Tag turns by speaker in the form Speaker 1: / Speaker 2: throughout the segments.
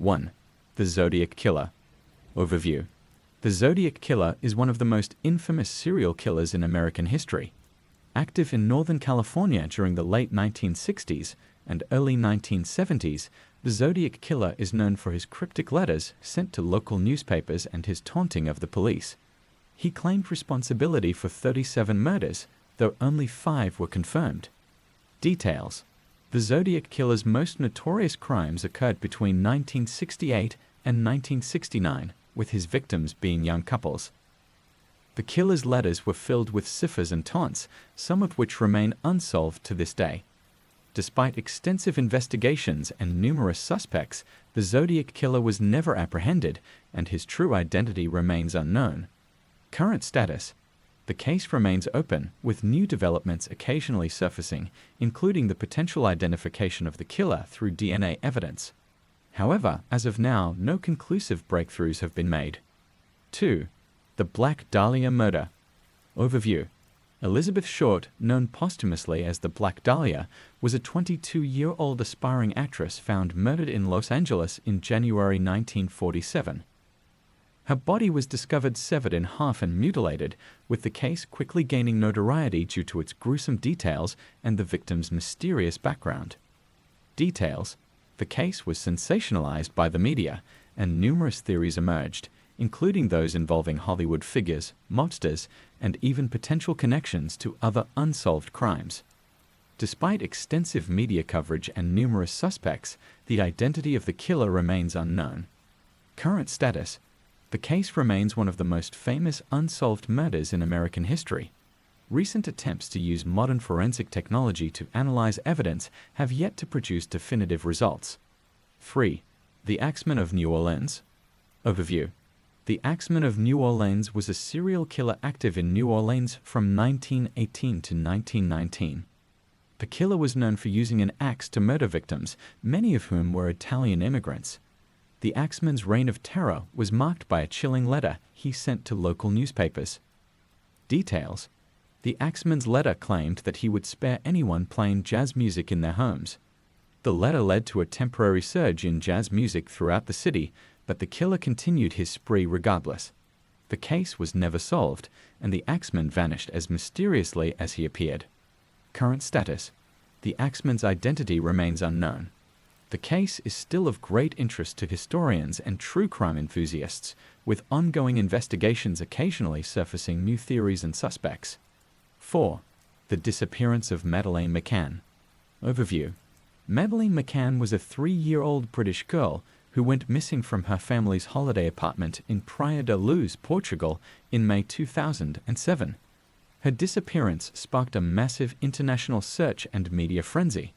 Speaker 1: 1. The Zodiac Killer. Overview. The Zodiac Killer is one of the most infamous serial killers in American history. Active in Northern California during the late 1960s and early 1970s, the Zodiac Killer is known for his cryptic letters sent to local newspapers and his taunting of the police. He claimed responsibility for 37 murders, though only 5 were confirmed. Details. The Zodiac Killer's most notorious crimes occurred between 1968 and 1969, with his victims being young couples. The killer's letters were filled with ciphers and taunts, some of which remain unsolved to this day. Despite extensive investigations and numerous suspects, the Zodiac Killer was never apprehended, and his true identity remains unknown. Current status. The case remains open, with new developments occasionally surfacing, including the potential identification of the killer through DNA evidence. However, as of now, no conclusive breakthroughs have been made. 2. The Black Dahlia Murder. Overview. Elizabeth Short, known posthumously as the Black Dahlia, was a 22-year-old aspiring actress found murdered in Los Angeles in January 1947. Her body was discovered severed in half and mutilated, with the case quickly gaining notoriety due to its gruesome details and the victim's mysterious background. Details. The case was sensationalized by the media, and numerous theories emerged, including those involving Hollywood figures, mobsters, and even potential connections to other unsolved crimes. Despite extensive media coverage and numerous suspects, the identity of the killer remains unknown. Current status. The case remains one of the most famous unsolved murders in American history. Recent attempts to use modern forensic technology to analyze evidence have yet to produce definitive results. 3. The Axeman of New Orleans. Overview. The Axeman of New Orleans was a serial killer active in New Orleans from 1918 to 1919. The killer was known for using an axe to murder victims, many of whom were Italian immigrants. The Axeman's reign of terror was marked by a chilling letter he sent to local newspapers. Details. The Axeman's letter claimed that he would spare anyone playing jazz music in their homes. The letter led to a temporary surge in jazz music throughout the city, but the killer continued his spree regardless. The case was never solved, and the Axeman vanished as mysteriously as he appeared. Current status. The Axeman's identity remains unknown. The case is still of great interest to historians and true crime enthusiasts, with ongoing investigations occasionally surfacing new theories and suspects. 4. The Disappearance of Madeleine McCann. Overview. Madeleine McCann was a 3-year-old British girl who went missing from her family's holiday apartment in Praia da Luz, Portugal, in May 2007. Her disappearance sparked a massive international search and media frenzy.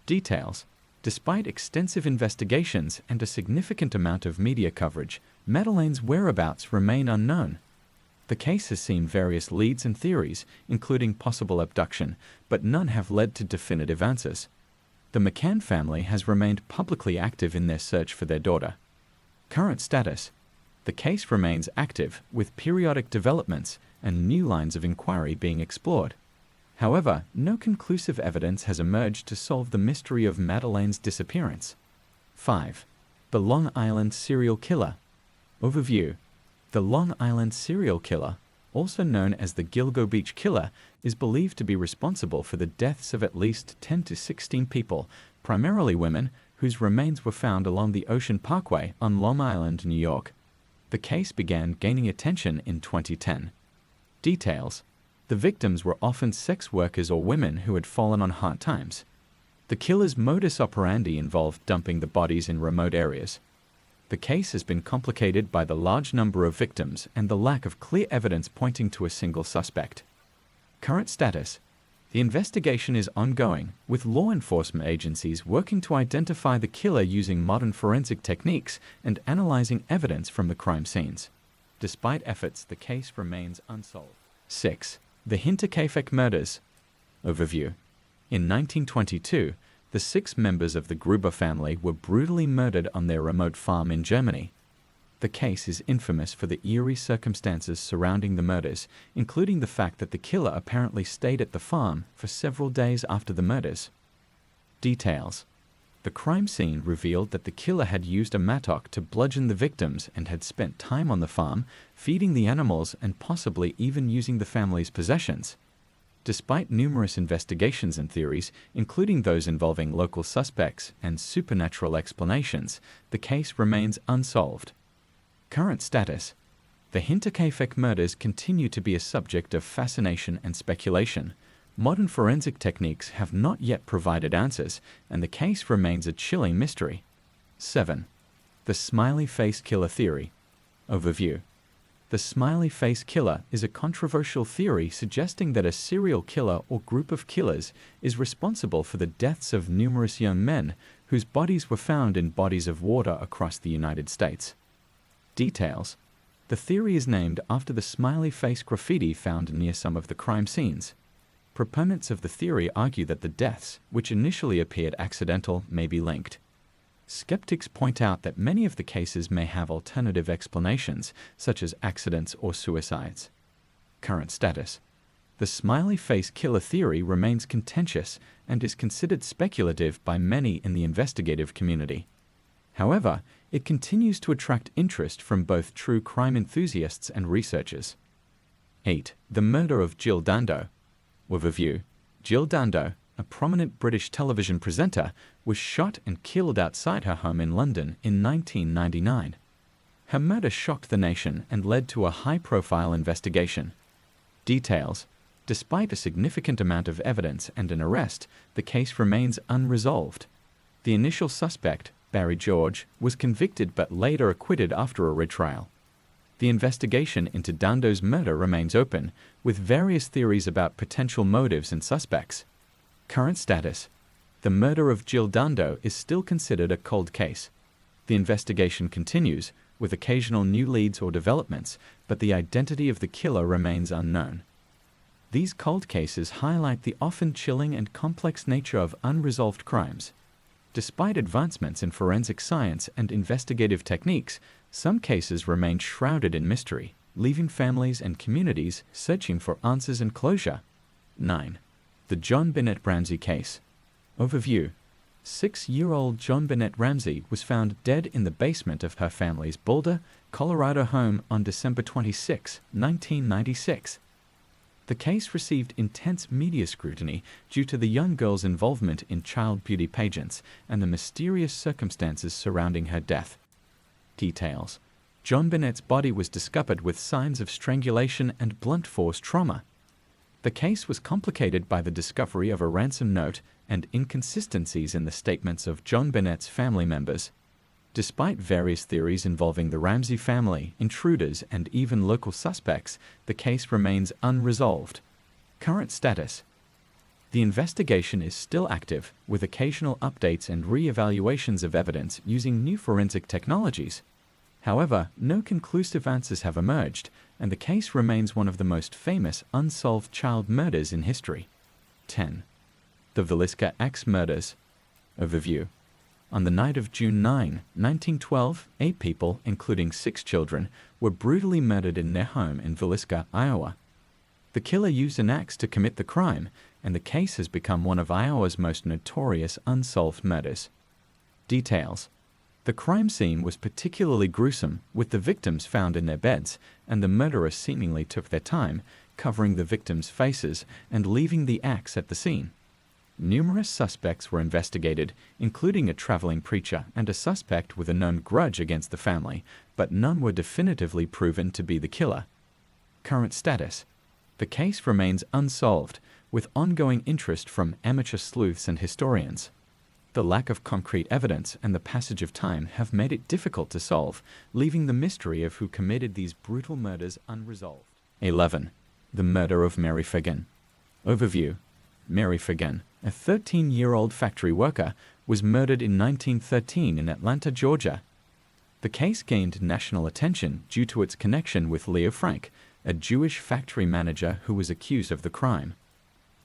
Speaker 1: Details. Despite extensive investigations and a significant amount of media coverage, Madeleine's whereabouts remain unknown. The case has seen various leads and theories, including possible abduction, but none have led to definitive answers. The McCann family has remained publicly active in their search for their daughter. Current status. The case remains active, with periodic developments and new lines of inquiry being explored. However, no conclusive evidence has emerged to solve the mystery of Madeleine's disappearance. 5. The Long Island Serial Killer. Overview. The Long Island serial killer, also known as the Gilgo Beach Killer, is believed to be responsible for the deaths of at least 10 to 16 people, primarily women, whose remains were found along the Ocean Parkway on Long Island, New York. The case began gaining attention in 2010. Details. The victims were often sex workers or women who had fallen on hard times. The killer's modus operandi involved dumping the bodies in remote areas. The case has been complicated by the large number of victims and the lack of clear evidence pointing to a single suspect. Current status. The investigation is ongoing, with law enforcement agencies working to identify the killer using modern forensic techniques and analyzing evidence from the crime scenes. Despite efforts, the case remains unsolved. 6. The Hinterkaifeck Murders. Overview. In 1922, the 6 members of the Gruber family were brutally murdered on their remote farm in Germany. The case is infamous for the eerie circumstances surrounding the murders, including the fact that the killer apparently stayed at the farm for several days after the murders. Details. The crime scene revealed that the killer had used a mattock to bludgeon the victims and had spent time on the farm, feeding the animals and possibly even using the family's possessions. Despite numerous investigations and theories, including those involving local suspects and supernatural explanations, the case remains unsolved. Current status: the Hinterkaifeck murders continue to be a subject of fascination and speculation. Modern forensic techniques have not yet provided answers, and the case remains a chilling mystery. 7. The Smiley Face Killer Theory. Overview. The smiley face killer is a controversial theory suggesting that a serial killer or group of killers is responsible for the deaths of numerous young men whose bodies were found in bodies of water across the United States. Details. The theory is named after the smiley face graffiti found near some of the crime scenes. Proponents of the theory argue that the deaths, which initially appeared accidental, may be linked. Skeptics point out that many of the cases may have alternative explanations, such as accidents or suicides. Current status. The smiley face killer theory remains contentious and is considered speculative by many in the investigative community. However, it continues to attract interest from both true crime enthusiasts and researchers. 8. The Murder of Jill Dando. Overview. Jill Dando, a prominent British television presenter, was shot and killed outside her home in London in 1999. Her murder shocked the nation and led to a high-profile investigation. Details. Despite a significant amount of evidence and an arrest, the case remains unresolved. The initial suspect, Barry George, was convicted but later acquitted after a retrial. The investigation into Dando's murder remains open, with various theories about potential motives and suspects. Current status. The murder of Jill Dando is still considered a cold case. The investigation continues, with occasional new leads or developments, but the identity of the killer remains unknown. These cold cases highlight the often chilling and complex nature of unresolved crimes. Despite advancements in forensic science and investigative techniques, some cases remain shrouded in mystery, leaving families and communities searching for answers and closure. 9. The John Bennett Ramsey Case. Overview. 6-year-old John Bennett Ramsey was found dead in the basement of her family's Boulder, Colorado home on December 26, 1996. The case received intense media scrutiny due to the young girl's involvement in child beauty pageants and the mysterious circumstances surrounding her death. Details. John Bennett's body was discovered with signs of strangulation and blunt force trauma. The case was complicated by the discovery of a ransom note and inconsistencies in the statements of John Bennett's family members. Despite various theories involving the Ramsey family, intruders, and even local suspects, the case remains unresolved. Current status. The investigation is still active, with occasional updates and re-evaluations of evidence using new forensic technologies. However, no conclusive answers have emerged, and the case remains one of the most famous unsolved child murders in history. 10. The Villisca Axe Murders. Overview. On the night of June 9, 1912, 8 people, including 6 children, were brutally murdered in their home in Villisca, Iowa. The killer used an axe to commit the crime, and the case has become one of Iowa's most notorious unsolved murders. Details. The crime scene was particularly gruesome, with the victims found in their beds, and the murderer seemingly took their time, covering the victims' faces and leaving the axe at the scene. Numerous suspects were investigated, including a traveling preacher and a suspect with a known grudge against the family, but none were definitively proven to be the killer. Current status. The case remains unsolved, with ongoing interest from amateur sleuths and historians. The lack of concrete evidence and the passage of time have made it difficult to solve, leaving the mystery of who committed these brutal murders unresolved. 11. The Murder of Mary Fagan. Overview. Mary Fagan, a 13-year-old factory worker, was murdered in 1913 in Atlanta, Georgia. The case gained national attention due to its connection with Leo Frank, a Jewish factory manager who was accused of the crime.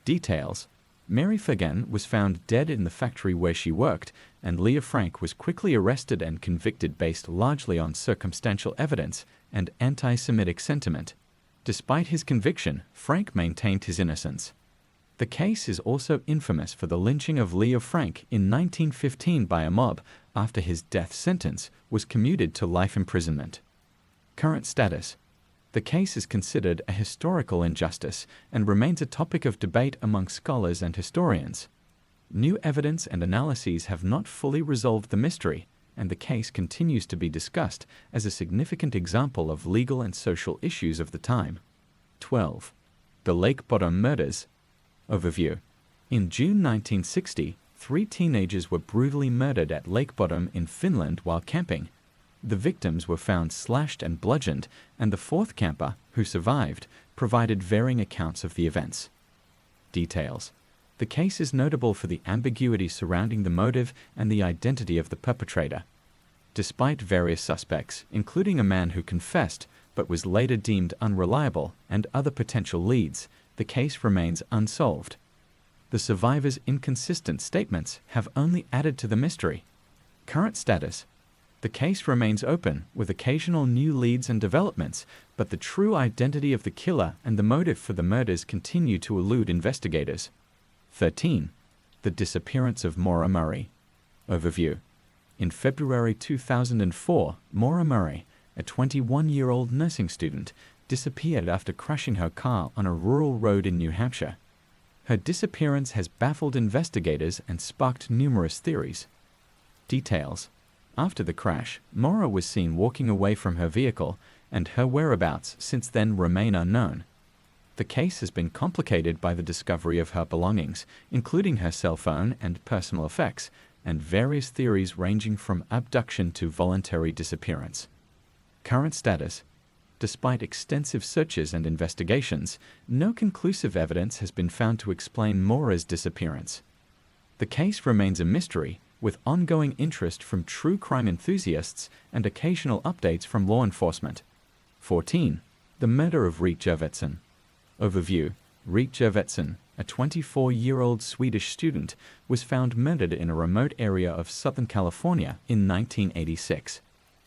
Speaker 1: Details. Mary Fagan was found dead in the factory where she worked, and Leo Frank was quickly arrested and convicted based largely on circumstantial evidence and anti-Semitic sentiment. Despite his conviction, Frank maintained his innocence. The case is also infamous for the lynching of Leo Frank in 1915 by a mob after his death sentence was commuted to life imprisonment. Current status. The case is considered a historical injustice and remains a topic of debate among scholars and historians. New evidence and analyses have not fully resolved the mystery, and the case continues to be discussed as a significant example of legal and social issues of the time. 12. The Lake Bottom Murders. Overview. In June 1960, 3 teenagers were brutally murdered at Lake Bottom in Finland while camping. The victims were found slashed and bludgeoned, and the 4th camper, who survived, provided varying accounts of the events. Details. The case is notable for the ambiguity surrounding the motive and the identity of the perpetrator. Despite various suspects, including a man who confessed but was later deemed unreliable and other potential leads, the case remains unsolved. The survivors' inconsistent statements have only added to the mystery. Current status. The case remains open, with occasional new leads and developments, but the true identity of the killer and the motive for the murders continue to elude investigators. 13. The disappearance of Maura Murray. Overview. In February 2004, Maura Murray, a 21-year-old nursing student, disappeared after crashing her car on a rural road in New Hampshire. Her disappearance has baffled investigators and sparked numerous theories. Details. After the crash, Maura was seen walking away from her vehicle, and her whereabouts since then remain unknown. The case has been complicated by the discovery of her belongings, including her cell phone and personal effects, and various theories ranging from abduction to voluntary disappearance. Current status. Despite extensive searches and investigations, no conclusive evidence has been found to explain Maura's disappearance. The case remains a mystery, with ongoing interest from true crime enthusiasts and occasional updates from law enforcement. 14. The murder of Rick Gervetsen. Overview. Rick Gervetsen, a 24-year-old Swedish student, was found murdered in a remote area of Southern California in 1986.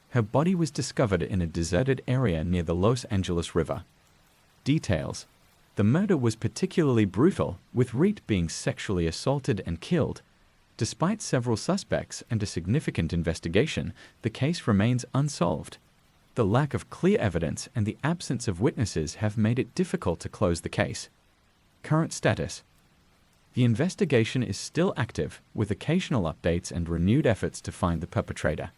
Speaker 1: Her body was discovered in a deserted area near the Los Angeles River. Details. The murder was particularly brutal, with Rick being sexually assaulted and killed. Despite several suspects and a significant investigation, the case remains unsolved. The lack of clear evidence and the absence of witnesses have made it difficult to close the case. Current status. The investigation is still active, with occasional updates and renewed efforts to find the perpetrator.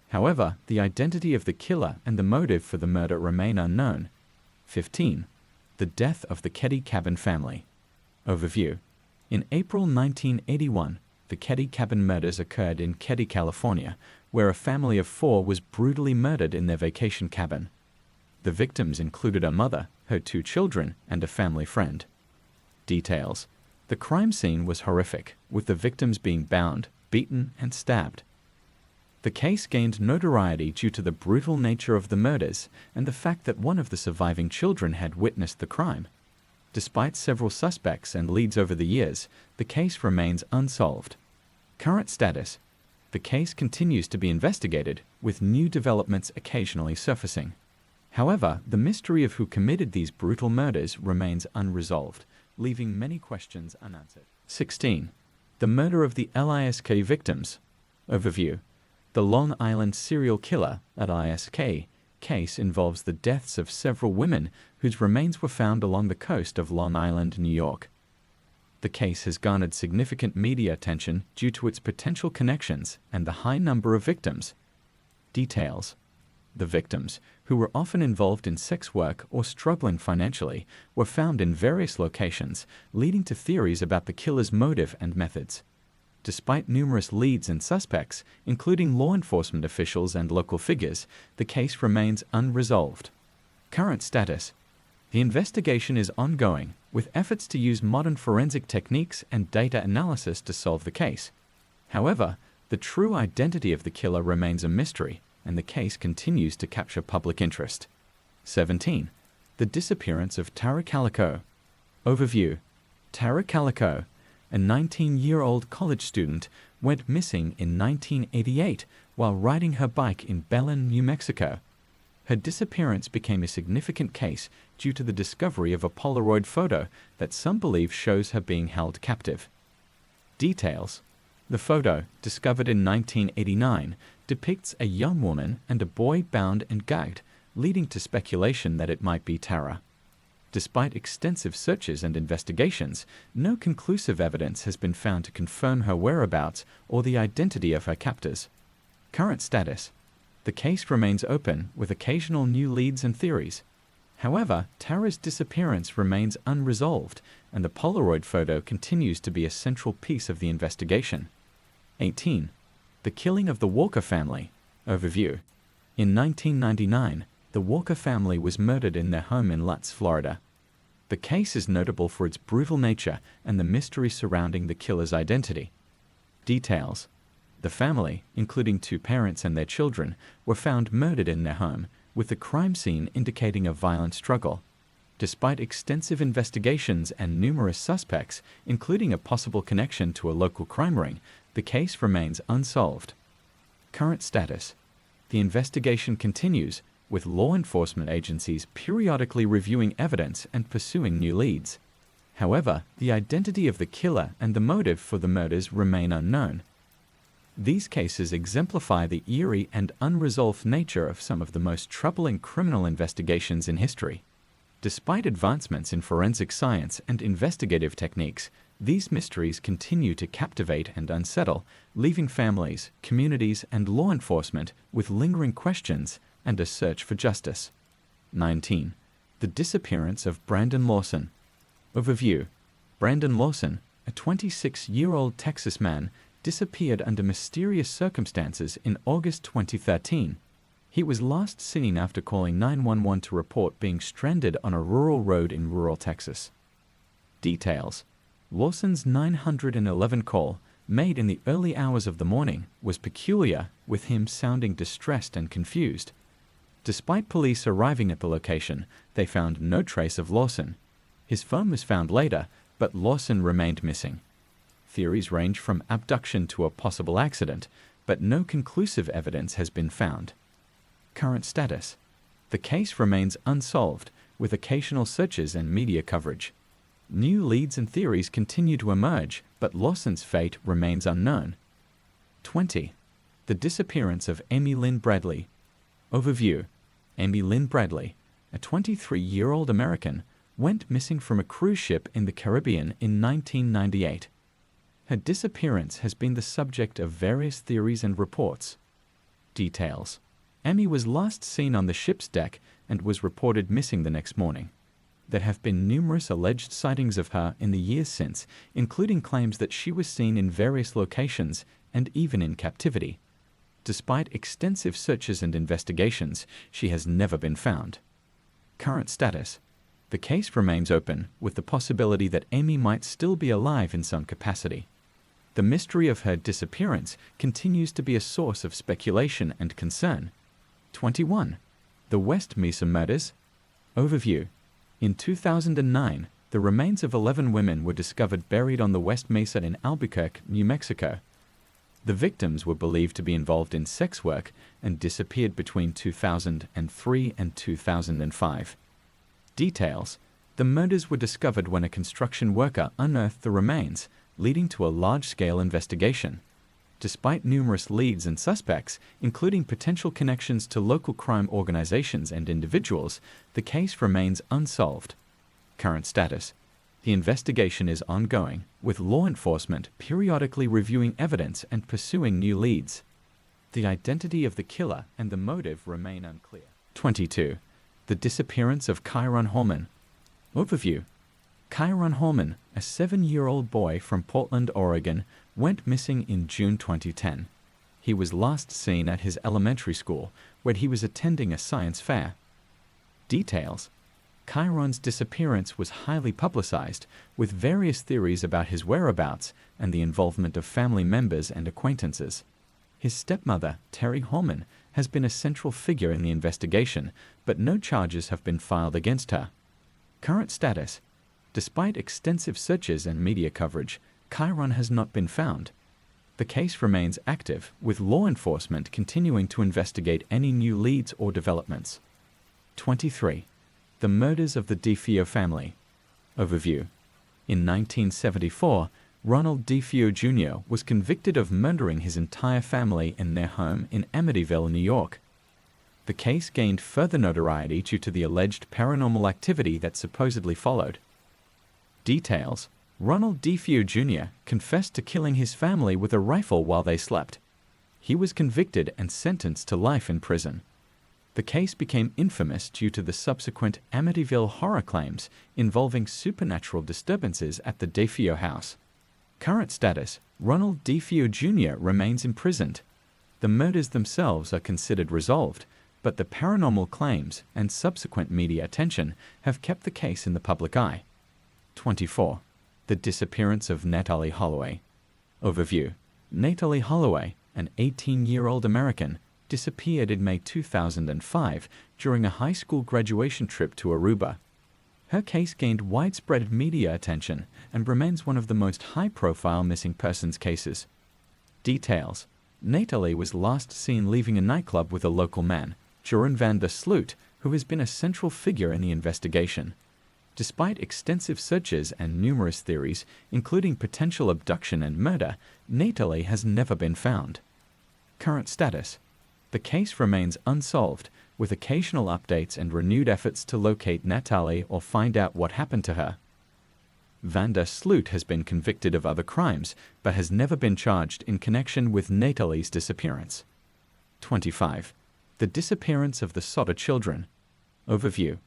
Speaker 1: However, the identity of the killer and the motive for the murder remain unknown. 15. The death of the Keddy Cabin family. Overview. In April 1981, the Keddy Cabin murders occurred in Keddy, California, where a family of 4 was brutally murdered in their vacation cabin. The victims included a mother, her 2 children, and a family friend. Details. The crime scene was horrific, with the victims being bound, beaten, and stabbed. The case gained notoriety due to the brutal nature of the murders and the fact that one of the surviving children had witnessed the crime. Despite several suspects and leads over the years, the case remains unsolved. Current status. The case continues to be investigated, with new developments occasionally surfacing. However, the mystery of who committed these brutal murders remains unresolved, leaving many questions unanswered. 16. The murder of the LISK victims. Overview. The Long Island serial killer, LISK, case involves the deaths of several women whose remains were found along the coast of Long Island, New York. The case has garnered significant media attention due to its potential connections and the high number of victims. Details. The victims, who were often involved in sex work or struggling financially, were found in various locations, leading to theories about the killer's motive and methods. Despite numerous leads and suspects, including law enforcement officials and local figures, the case remains unresolved. Current status. The investigation is ongoing, with efforts to use modern forensic techniques and data analysis to solve the case. However, the true identity of the killer remains a mystery, and the case continues to capture public interest. 17. The disappearance of Tara Calico. Overview. Tara Calico, a 19-year-old college student, went missing in 1988 while riding her bike in Belen, New Mexico. Her disappearance became a significant case due to the discovery of a Polaroid photo that some believe shows her being held captive. Details: the photo, discovered in 1989, depicts a young woman and a boy bound and gagged, leading to speculation that it might be Tara. Despite extensive searches and investigations, no conclusive evidence has been found to confirm her whereabouts or the identity of her captors. Current status: the case remains open with occasional new leads and theories. However, Tara's disappearance remains unresolved, and the Polaroid photo continues to be a central piece of the investigation. 18. The killing of the Walker family. Overview. In 1999, the Walker family was murdered in their home in Lutz, Florida. The case is notable for its brutal nature and the mystery surrounding the killer's identity. Details: the family, including 2 parents and their children, were found murdered in their home, with the crime scene indicating a violent struggle. Despite extensive investigations and numerous suspects, including a possible connection to a local crime ring, the case remains unsolved. Current status: the investigation continues, with law enforcement agencies periodically reviewing evidence and pursuing new leads. However, the identity of the killer and the motive for the murders remain unknown. These cases exemplify the eerie and unresolved nature of some of the most troubling criminal investigations in history. Despite advancements in forensic science and investigative techniques, these mysteries continue to captivate and unsettle, leaving families, communities, and law enforcement with lingering questions and a search for justice. 19. The disappearance of Brandon Lawson. Overview. Brandon Lawson, a 26-year-old Texas man, disappeared under mysterious circumstances in August 2013. He was last seen after calling 911 to report being stranded on a rural road in rural Texas. Details: Lawson's 911 call, made in the early hours of the morning, was peculiar, with him sounding distressed and confused. Despite police arriving at the location, they found no trace of Lawson. His phone was found later, but Lawson remained missing. Theories range from abduction to a possible accident, but no conclusive evidence has been found. Current status: the case remains unsolved, with occasional searches and media coverage. New leads and theories continue to emerge, but Lawson's fate remains unknown. 20. The disappearance of Amy Lynn Bradley. Overview. Amy Lynn Bradley, a 23-year-old American, went missing from a cruise ship in the Caribbean in 1998. Her disappearance has been the subject of various theories and reports. Details: Amy was last seen on the ship's deck and was reported missing the next morning. There have been numerous alleged sightings of her in the years since, including claims that she was seen in various locations and even in captivity. Despite extensive searches and investigations, she has never been found. Current status: the case remains open, with the possibility that Amy might still be alive in some capacity. The mystery of her disappearance continues to be a source of speculation and concern. 21. The West Mesa Murders. Overview. In 2009, the remains of 11 women were discovered buried on the West Mesa in Albuquerque, New Mexico. The victims were believed to be involved in sex work and disappeared between 2003 and 2005. Details: the murders were discovered when a construction worker unearthed the remains, leading to a large-scale investigation. Despite numerous leads and suspects, including potential connections to local crime organizations and individuals, the case remains unsolved. Current status: the investigation is ongoing, with law enforcement periodically reviewing evidence and pursuing new leads. The identity of the killer and the motive remain unclear. 22. The disappearance of Kyron Holman. Overview. Kyron Holman, a 7-year-old boy from Portland, Oregon, went missing in June 2010. He was last seen at his elementary school, where he was attending a science fair. Details: Kyron's disappearance was highly publicized, with various theories about his whereabouts and the involvement of family members and acquaintances. His stepmother, Terry Holman, has been a central figure in the investigation, but no charges have been filed against her. Current status: despite extensive searches and media coverage, Kyron has not been found. The case remains active, with law enforcement continuing to investigate any new leads or developments. 23. The Murders of the DeFeo Family. Overview. In 1974, Ronald DeFeo Jr. was convicted of murdering his entire family in their home in Amityville, New York. The case gained further notoriety due to the alleged paranormal activity that supposedly followed. Details: Ronald DeFeo Jr. confessed to killing his family with a rifle while they slept. He was convicted and sentenced to life in prison. The case became infamous due to the subsequent Amityville horror claims involving supernatural disturbances at the DeFeo house. Current status: Ronald DeFeo Jr. remains imprisoned. The murders themselves are considered resolved, but the paranormal claims and subsequent media attention have kept the case in the public eye. 24. The disappearance of Natalie Holloway. Overview. Natalie Holloway, an 18-year-old American, disappeared in May 2005 during a high school graduation trip to Aruba. Her case gained widespread media attention and remains one of the most high-profile missing persons cases. Details: Natalie was last seen leaving a nightclub with a local man, Joran van der Sloot, who has been a central figure in the investigation. Despite extensive searches and numerous theories, including potential abduction and murder, Natalie has never been found. Current status: the case remains unsolved, with occasional updates and renewed efforts to locate Natalie or find out what happened to her. Van der Sloot has been convicted of other crimes, but has never been charged in connection with Natalie's disappearance. 25. The disappearance of the Soder children. Overview.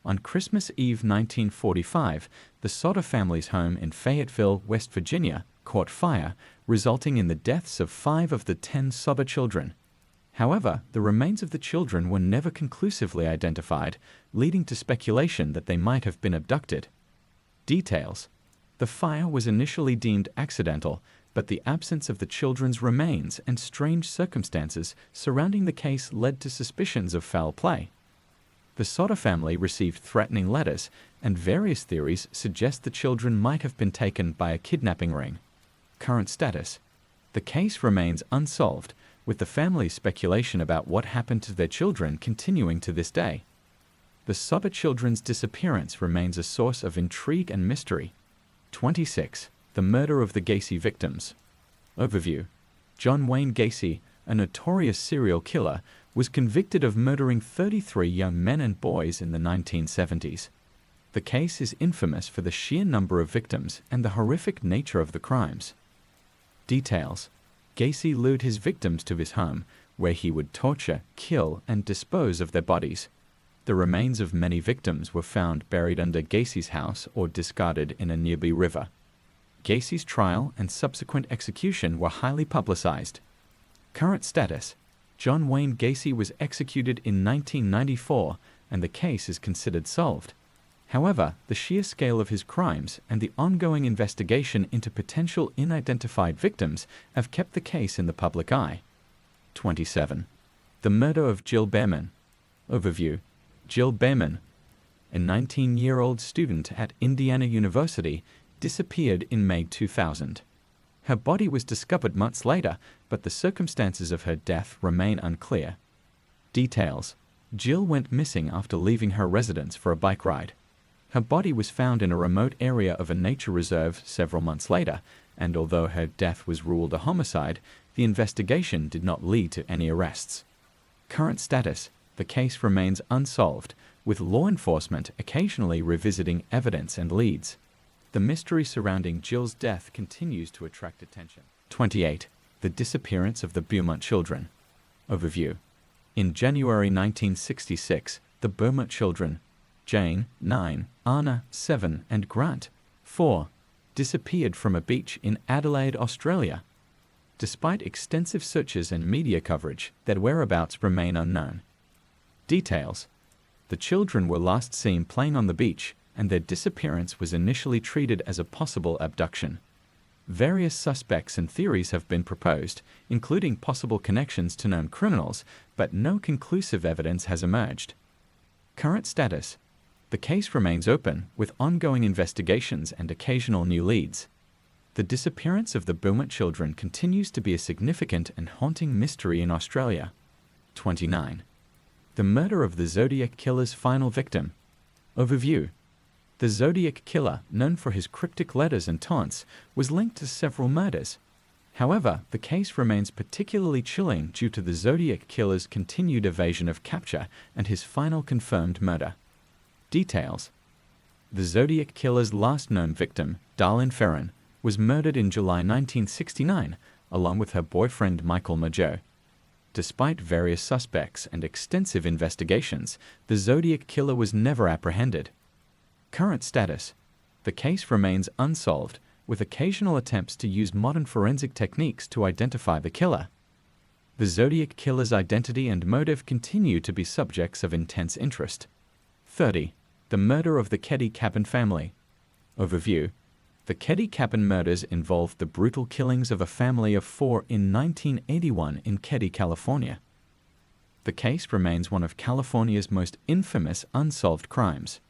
Speaker 1: On Christmas Eve 1945, the Soder family's home in Fayetteville, West Virginia, caught fire, resulting in the deaths of 5 of the 10 Soder children. However, the remains of the children were never conclusively identified, leading to speculation that they might have been abducted. Details: the fire was initially deemed accidental, but the absence of the children's remains and strange circumstances surrounding the case led to suspicions of foul play. The Soder family received threatening letters, and various theories suggest the children might have been taken by a kidnapping ring. Current status: the case remains unsolved, with the family's speculation about what happened to their children continuing to this day. The Soder children's disappearance remains a source of intrigue and mystery. 26. The murder of the Gacy victims. Overview. John Wayne Gacy, a notorious serial killer, was convicted of murdering 33 young men and boys in the 1970s. The case is infamous for the sheer number of victims and the horrific nature of the crimes. Details: Gacy lured his victims to his home, where he would torture, kill, and dispose of their bodies. The remains of many victims were found buried under Gacy's house or discarded in a nearby river. Gacy's trial and subsequent execution were highly publicized. Current status: John Wayne Gacy was executed in 1994, and the case is considered solved. However, the sheer scale of his crimes and the ongoing investigation into potential unidentified victims have kept the case in the public eye. 27. The murder of Jill Behrman. Overview. Jill Behrman, a 19-year-old student at Indiana University, disappeared in May 2000. Her body was discovered months later, but the circumstances of her death remain unclear. Details: Jill went missing after leaving her residence for a bike ride. Her body was found in a remote area of a nature reserve several months later, and although her death was ruled a homicide, the investigation did not lead to any arrests. Current status: the case remains unsolved, with law enforcement occasionally revisiting evidence and leads. The mystery surrounding Jill's death continues to attract attention. 28. The disappearance of the Beaumont children. Overview. In January 1966, the Beaumont children, Jane, 9, Anna, 7, and Grant, 4, disappeared from a beach in Adelaide, Australia. Despite extensive searches and media coverage, their whereabouts remain unknown. Details: the children were last seen playing on the beach, and their disappearance was initially treated as a possible abduction. Various suspects and theories have been proposed, including possible connections to known criminals, but no conclusive evidence has emerged. Current status: the case remains open, with ongoing investigations and occasional new leads. The disappearance of the Beaumont children continues to be a significant and haunting mystery in Australia. 29. The murder of the Zodiac Killer's final victim. Overview. The Zodiac Killer, known for his cryptic letters and taunts, was linked to several murders. However, the case remains particularly chilling due to the Zodiac Killer's continued evasion of capture and his final confirmed murder. Details. The Zodiac Killer's last known victim, Dahlia, was murdered in July 1969, along with her boyfriend Michael Mageau. Despite various suspects and extensive investigations, the Zodiac Killer was never apprehended. Current status. The case remains unsolved, with occasional attempts to use modern forensic techniques to identify the killer. The Zodiac Killer's identity and motive continue to be subjects of intense interest. 30. The murder of the Keddy Cabin family. Overview. The Keddy Cabin murders involved the brutal killings of a family of 4 in 1981 in Keddy, California. The case remains one of California's most infamous unsolved crimes.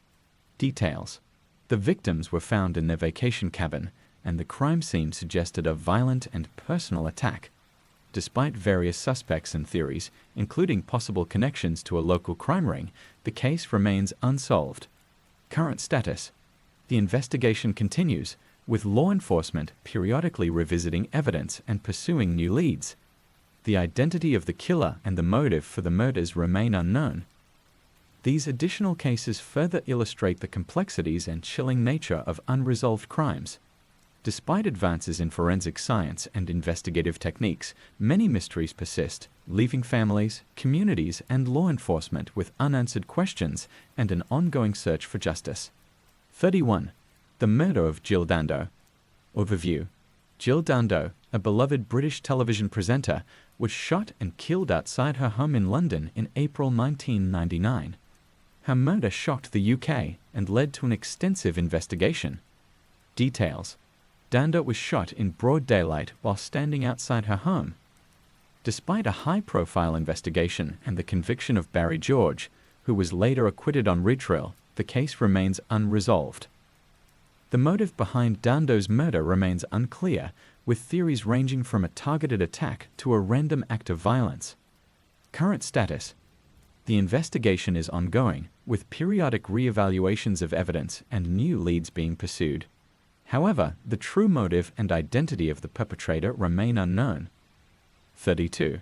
Speaker 1: Details. The victims were found in their vacation cabin, and the crime scene suggested a violent and personal attack. Despite various suspects and theories, including possible connections to a local crime ring, the case remains unsolved. Current status. The investigation continues, with law enforcement periodically revisiting evidence and pursuing new leads. The identity of the killer and the motive for the murders remain unknown. These additional cases further illustrate the complexities and chilling nature of unresolved crimes. Despite advances in forensic science and investigative techniques, many mysteries persist, leaving families, communities, and law enforcement with unanswered questions and an ongoing search for justice. 31. The murder of Jill Dando. Overview. Jill Dando, a beloved British television presenter, was shot and killed outside her home in London in April 1999. Her murder shocked the UK and led to an extensive investigation. Details. Dando was shot in broad daylight while standing outside her home. Despite a high-profile investigation and the conviction of Barry George, who was later acquitted on retrial, the case remains unresolved. The motive behind Dando's murder remains unclear, with theories ranging from a targeted attack to a random act of violence. Current status. The investigation is ongoing, with periodic re-evaluations of evidence and new leads being pursued. However, the true motive and identity of the perpetrator remain unknown. 32.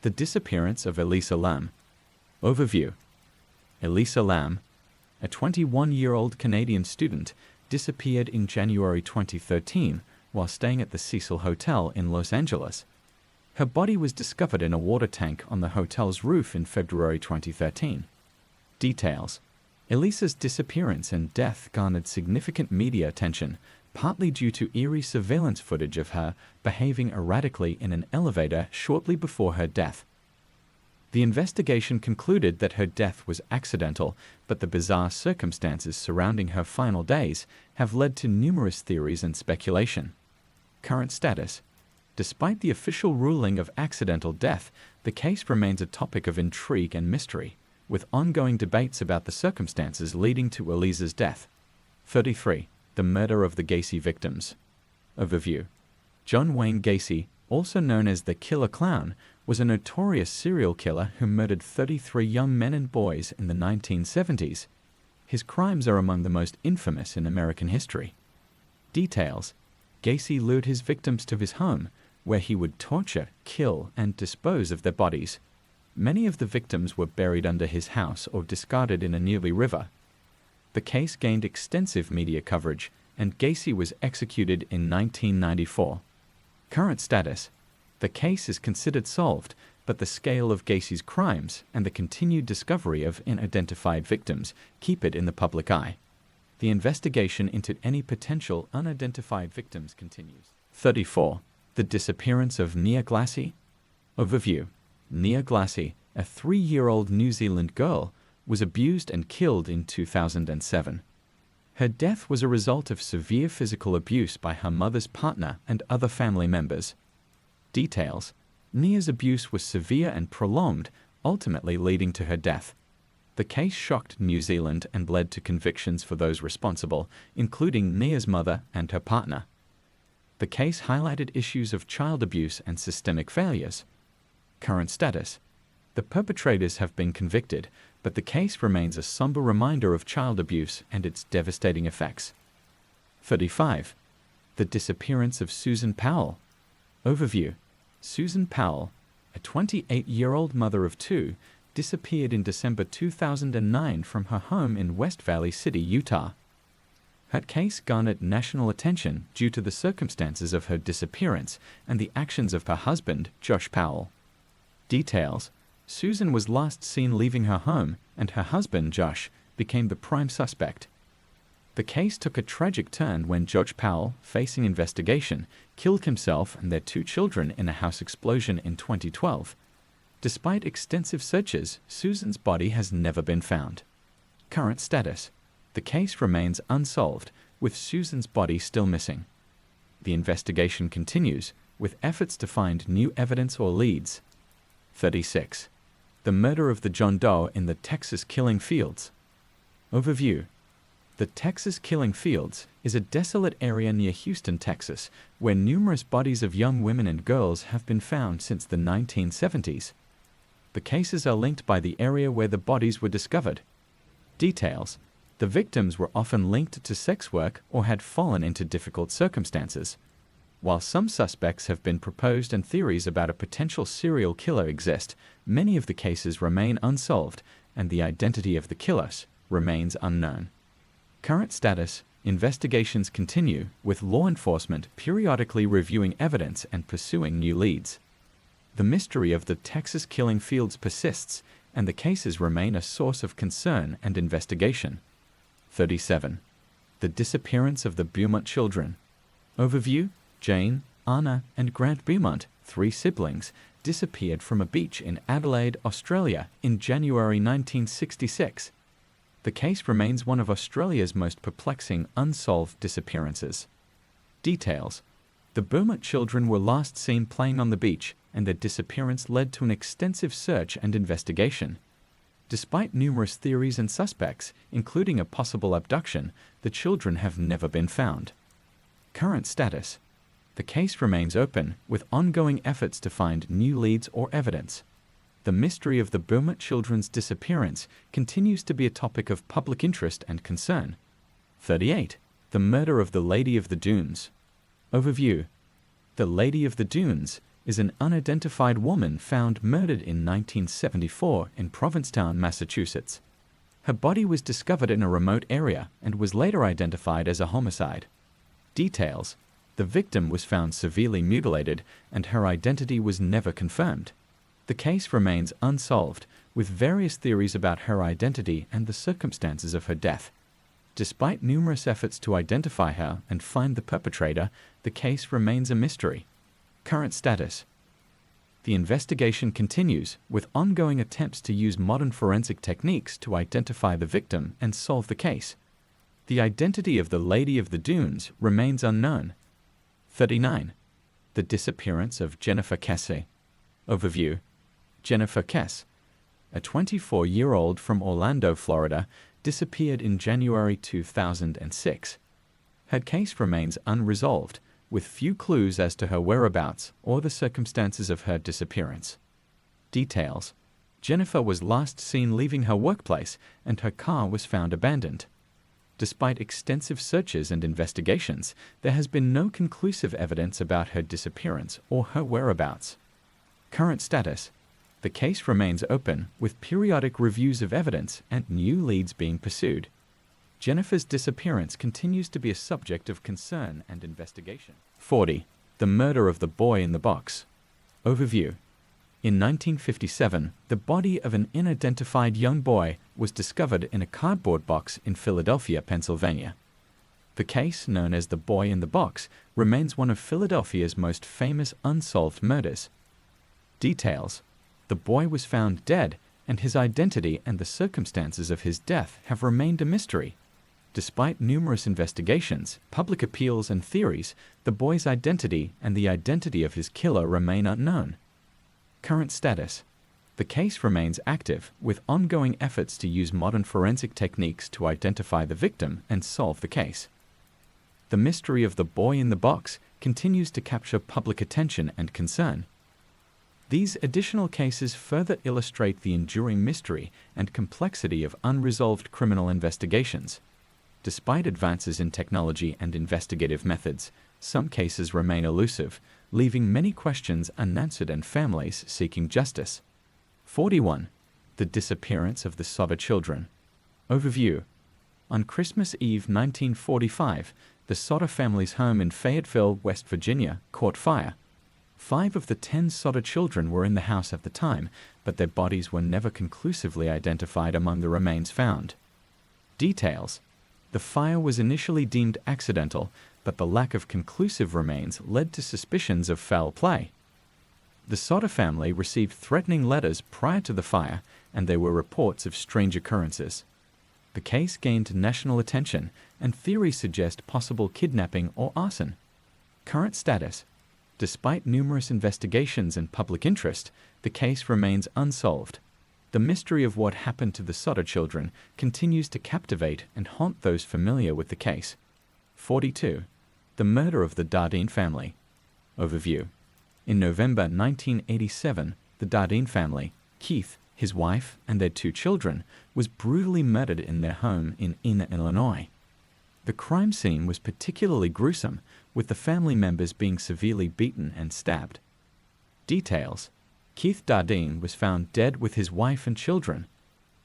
Speaker 1: The disappearance of Elisa Lam. Overview. Elisa Lam, a 21-year-old Canadian student, disappeared in January 2013 while staying at the Cecil Hotel in Los Angeles. Her body was discovered in a water tank on the hotel's roof in February 2013. Details. Elisa's disappearance and death garnered significant media attention, partly due to eerie surveillance footage of her behaving erratically in an elevator shortly before her death. The investigation concluded that her death was accidental, but the bizarre circumstances surrounding her final days have led to numerous theories and speculation. Current status. Despite the official ruling of accidental death, the case remains a topic of intrigue and mystery, with ongoing debates about the circumstances leading to Elisa's death. 33. The murder of the Gacy victims. Overview. John Wayne Gacy, also known as the Killer Clown, was a notorious serial killer who murdered 33 young men and boys in the 1970s. His crimes are among the most infamous in American history. Details. Gacy lured his victims to his home, where he would torture, kill, and dispose of their bodies. Many of the victims were buried under his house or discarded in a nearby river. The case gained extensive media coverage, and Gacy was executed in 1994. Current status. The case is considered solved, but the scale of Gacy's crimes and the continued discovery of unidentified victims keep it in the public eye. The investigation into any potential unidentified victims continues. 34. The disappearance of Nia Glassy. Overview. Nia Glassy, a 3-year-old New Zealand girl, was abused and killed in 2007. Her death was a result of severe physical abuse by her mother's partner and other family members. Details. Nia's abuse was severe and prolonged, ultimately leading to her death. The case shocked New Zealand and led to convictions for those responsible, including Nia's mother and her partner. The case highlighted issues of child abuse and systemic failures. Current status. The perpetrators have been convicted, but the case remains a somber reminder of child abuse and its devastating effects. 35. The disappearance of Susan Powell. Overview. Susan Powell, a 28-year-old mother of two, disappeared in December 2009 from her home in West Valley City, Utah. Her case garnered national attention due to the circumstances of her disappearance and the actions of her husband, Josh Powell. Details. Susan was last seen leaving her home, and her husband, Josh, became the prime suspect. The case took a tragic turn when Josh Powell, facing investigation, killed himself and their two children in a house explosion in 2012. Despite extensive searches, Susan's body has never been found. Current status. The case remains unsolved, with Susan's body still missing. The investigation continues, with efforts to find new evidence or leads. 36. The murder of the John Doe in the Texas Killing Fields. Overview. The Texas Killing Fields is a desolate area near Houston, Texas, where numerous bodies of young women and girls have been found since the 1970s. The cases are linked by the area where the bodies were discovered. Details. The victims were often linked to sex work or had fallen into difficult circumstances. While some suspects have been proposed and theories about a potential serial killer exist, many of the cases remain unsolved, and the identity of the killers remains unknown. Current status. Investigations continue, with law enforcement periodically reviewing evidence and pursuing new leads. The mystery of the Texas Killing Fields persists, and the cases remain a source of concern and investigation. 37. The disappearance of the Beaumont children. Overview. Jane, Anna, and Grant Beaumont, three siblings, disappeared from a beach in Adelaide, Australia in January 1966. The case remains one of Australia's most perplexing unsolved disappearances. Details. The Beaumont children were last seen playing on the beach, and their disappearance led to an extensive search and investigation. Despite numerous theories and suspects, including a possible abduction, the children have never been found. Current status. The case remains open, with ongoing efforts to find new leads or evidence. The mystery of the Beaumont children's disappearance continues to be a topic of public interest and concern. 38. The murder of the Lady of the Dunes. Overview. The Lady of the Dunes is an unidentified woman found murdered in 1974 in Provincetown, Massachusetts. Her body was discovered in a remote area and was later identified as a homicide. Details. The victim was found severely mutilated, and her identity was never confirmed. The case remains unsolved, with various theories about her identity and the circumstances of her death. Despite numerous efforts to identify her and find the perpetrator, the case remains a mystery. Current status. The investigation continues, with ongoing attempts to use modern forensic techniques to identify the victim and solve the case. The identity of the Lady of the Dunes remains unknown. 39. The disappearance of Jennifer Kesse. Overview. Jennifer Kesse, a 24-year-old from Orlando, Florida, disappeared in January 2006. Her case remains unresolved, with few clues as to her whereabouts or the circumstances of her disappearance. Details. Jennifer was last seen leaving her workplace, and her car was found abandoned. Despite extensive searches and investigations, there has been no conclusive evidence about her disappearance or her whereabouts. Current status. The case remains open, with periodic reviews of evidence and new leads being pursued. Jennifer's disappearance continues to be a subject of concern and investigation. 40. The murder of the boy in the box. Overview. In 1957, the body of an unidentified young boy was discovered in a cardboard box in Philadelphia, Pennsylvania. The case, known as the Boy in the Box, remains one of Philadelphia's most famous unsolved murders. Details. The boy was found dead, and his identity and the circumstances of his death have remained a mystery. Despite numerous investigations, public appeals, and theories, the boy's identity and the identity of his killer remain unknown. Current status. The case remains active, with ongoing efforts to use modern forensic techniques to identify the victim and solve the case. The mystery of the boy in the box continues to capture public attention and concern. These additional cases further illustrate the enduring mystery and complexity of unresolved criminal investigations. Despite advances in technology and investigative methods, some cases remain elusive, leaving many questions unanswered and families seeking justice. 41. The disappearance of the Sodder children. Overview. On Christmas Eve 1945, the Sodder family's home in Fayetteville, West Virginia, caught fire. 5 of the 10 Sodder children were in the house at the time, but their bodies were never conclusively identified among the remains found. Details. The fire was initially deemed accidental, but the lack of conclusive remains led to suspicions of foul play. The Sodder family received threatening letters prior to the fire, and there were reports of strange occurrences. The case gained national attention, and theories suggest possible kidnapping or arson. Current status. Despite numerous investigations and public interest, the case remains unsolved. The mystery of what happened to the Sodder children continues to captivate and haunt those familiar with the case. 42. The murder of the Dardine family. Overview. In November 1987, the Dardine family, Keith, his wife, and their 2 children, was brutally murdered in their home in Enna, Illinois. The crime scene was particularly gruesome, with the family members being severely beaten and stabbed. Details. Keith Dardine was found dead with his wife and children.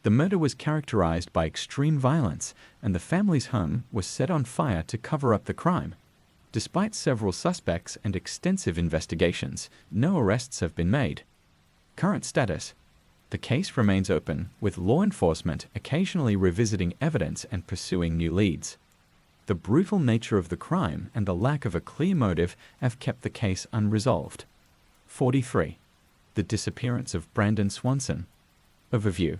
Speaker 1: The murder was characterized by extreme violence, and the family's home was set on fire to cover up the crime. Despite several suspects and extensive investigations, no arrests have been made. Current status. The case remains open, with law enforcement occasionally revisiting evidence and pursuing new leads. The brutal nature of the crime and the lack of a clear motive have kept the case unresolved. 43. The disappearance of Brandon Swanson. Overview.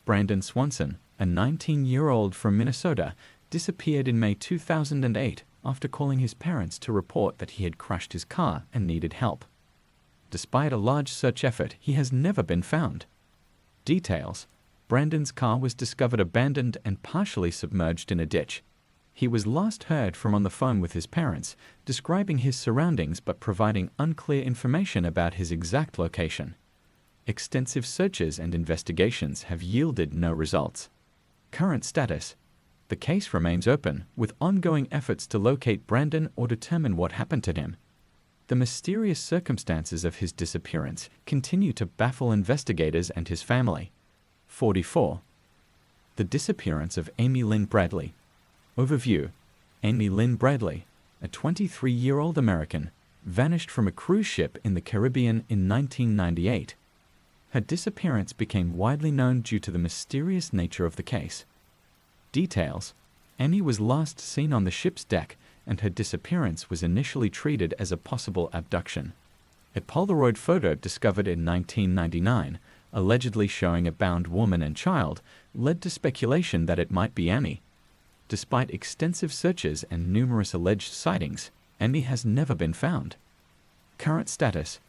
Speaker 1: Brandon Swanson, a 19-year-old from Minnesota, disappeared in May 2008 after calling his parents to report that he had crashed his car and needed help. Despite a large search effort, he has never been found. Details. Brandon's car was discovered abandoned and partially submerged in a ditch. He was last heard from on the phone with his parents, describing his surroundings but providing unclear information about his exact location. Extensive searches and investigations have yielded no results. Current status. The case remains open, with ongoing efforts to locate Brandon or determine what happened to him. The mysterious circumstances of his disappearance continue to baffle investigators and his family. 44. The disappearance of Amy Lynn Bradley. Overview. Amy Lynn Bradley, a 23-year-old American, vanished from a cruise ship in the Caribbean in 1998. Her disappearance became widely known due to the mysterious nature of the case. Details. Amy was last seen on the ship's deck, and her disappearance was initially treated as a possible abduction. A Polaroid photo discovered in 1999, allegedly showing a bound woman and child, led to speculation that it might be Amy. Despite extensive searches and numerous alleged sightings, Amy has never been found. Current status.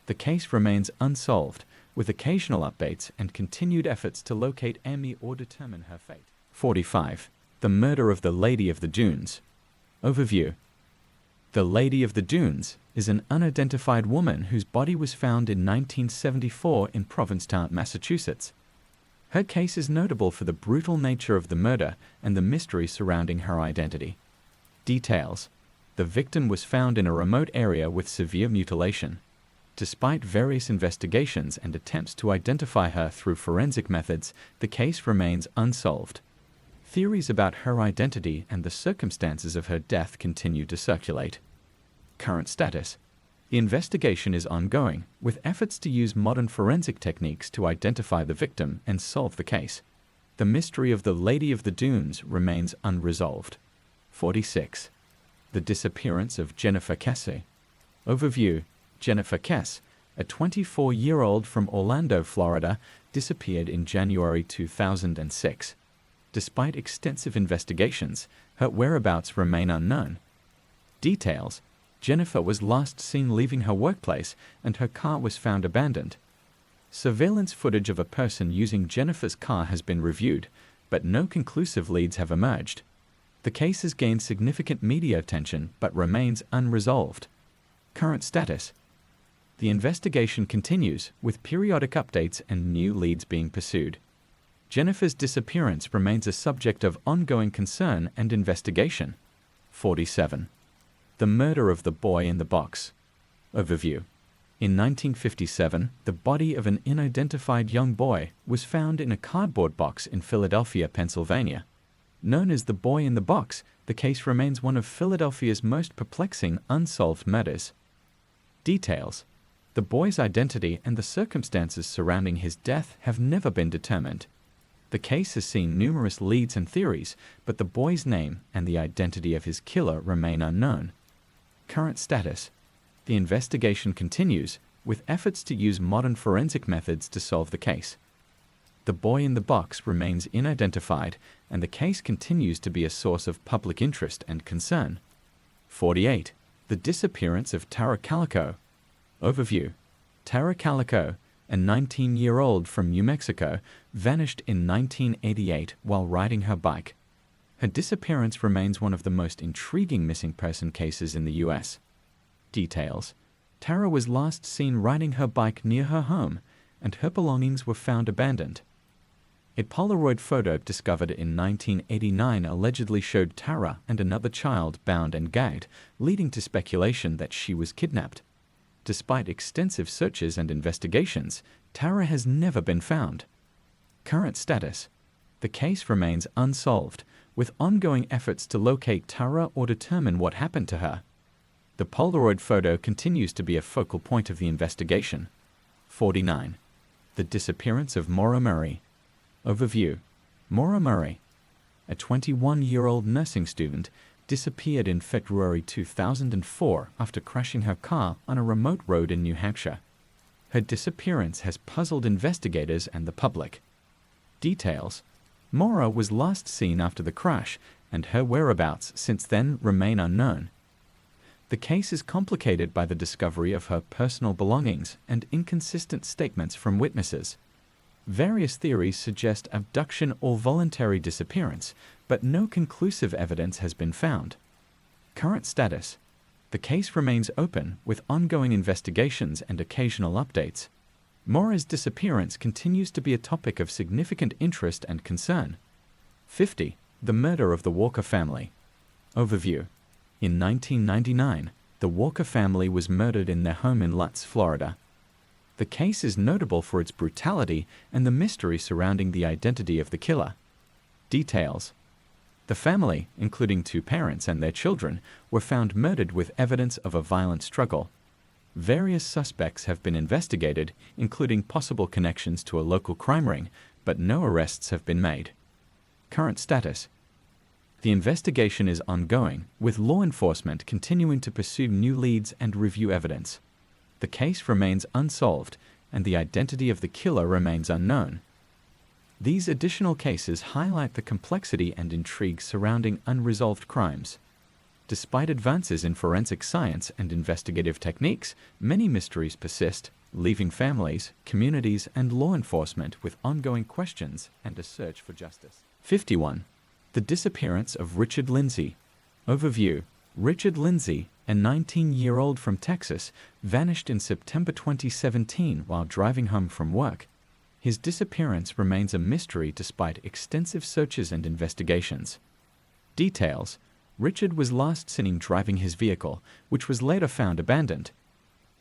Speaker 1: The case remains unsolved, with occasional updates and continued efforts to locate Amy or determine her fate. 45. The murder of the Lady of the Dunes. Overview. The Lady of the Dunes is an unidentified woman whose body was found in 1974 in Provincetown, Massachusetts. Her case is notable for the brutal nature of the murder and the mystery surrounding her identity. Details. The victim was found in a remote area with severe mutilation. Despite various investigations and attempts to identify her through forensic methods, the case remains unsolved. Theories about her identity and the circumstances of her death continue to circulate. Current status. The investigation is ongoing, with efforts to use modern forensic techniques to identify the victim and solve the case. The mystery of the Lady of the Dunes remains unresolved. 46. The disappearance of Jennifer Kesse. Overview. Jennifer Kesse, a 24-year-old from Orlando, Florida, disappeared in January 2006. Despite extensive investigations, her whereabouts remain unknown. Details. Jennifer was last seen leaving her workplace and her car was found abandoned. Surveillance footage of a person using Jennifer's car has been reviewed, but no conclusive leads have emerged. The case has gained significant media attention but remains unresolved. Current status. The investigation continues, with periodic updates and new leads being pursued. Jennifer's disappearance remains a subject of ongoing concern and investigation. 47. The murder of the boy in the box. Overview. In 1957, the body of an unidentified young boy was found in a cardboard box in Philadelphia, Pennsylvania. Known as the boy in the box, the case remains one of Philadelphia's most perplexing unsolved murders. Details. The boy's identity and the circumstances surrounding his death have never been determined. The case has seen numerous leads and theories, but the boy's name and the identity of his killer remain unknown. Current status. The investigation continues, with efforts to use modern forensic methods to solve the case. The boy in the box remains unidentified, and the case continues to be a source of public interest and concern. 48. The disappearance of Tara Calico. Overview. Tara Calico, a 19-year-old from New Mexico, vanished in 1988 while riding her bike. Her disappearance remains one of the most intriguing missing person cases in the U.S. Details. Tara was last seen riding her bike near her home, and her belongings were found abandoned. A Polaroid photo discovered in 1989 allegedly showed Tara and another child bound and gagged, leading to speculation that she was kidnapped. Despite extensive searches and investigations, Tara has never been found. Current status. The case remains unsolved, with ongoing efforts to locate Tara or determine what happened to her. The Polaroid photo continues to be a focal point of the investigation. 49. The disappearance of Maura Murray. Overview. Maura Murray, a 21-year-old nursing student, disappeared in February 2004 after crashing her car on a remote road in New Hampshire. Her disappearance has puzzled investigators and the public. Details. Maura was last seen after the crash, and her whereabouts since then remain unknown. The case is complicated by the discovery of her personal belongings and inconsistent statements from witnesses. Various theories suggest abduction or voluntary disappearance, but no conclusive evidence has been found. Current status. The case remains open, with ongoing investigations and occasional updates. Maura's disappearance continues to be a topic of significant interest and concern. 50. The murder of the Walker family. Overview. In 1999, the Walker family was murdered in their home in Lutz, Florida. The case is notable for its brutality and the mystery surrounding the identity of the killer. Details. The family, including 2 parents and their children, were found murdered with evidence of a violent struggle. Various suspects have been investigated, including possible connections to a local crime ring, but no arrests have been made. Current status. The investigation is ongoing, with law enforcement continuing to pursue new leads and review evidence. The case remains unsolved, and the identity of the killer remains unknown. These additional cases highlight the complexity and intrigue surrounding unresolved crimes. Despite advances in forensic science and investigative techniques, many mysteries persist, leaving families, communities, and law enforcement with ongoing questions and a search for justice. 51. The disappearance of Richard Lindsay. Overview. Richard Lindsay, a 19-year-old from Texas, vanished in September 2017 while driving home from work. His disappearance remains a mystery despite extensive searches and investigations. Details. Richard was last seen driving his vehicle, which was later found abandoned.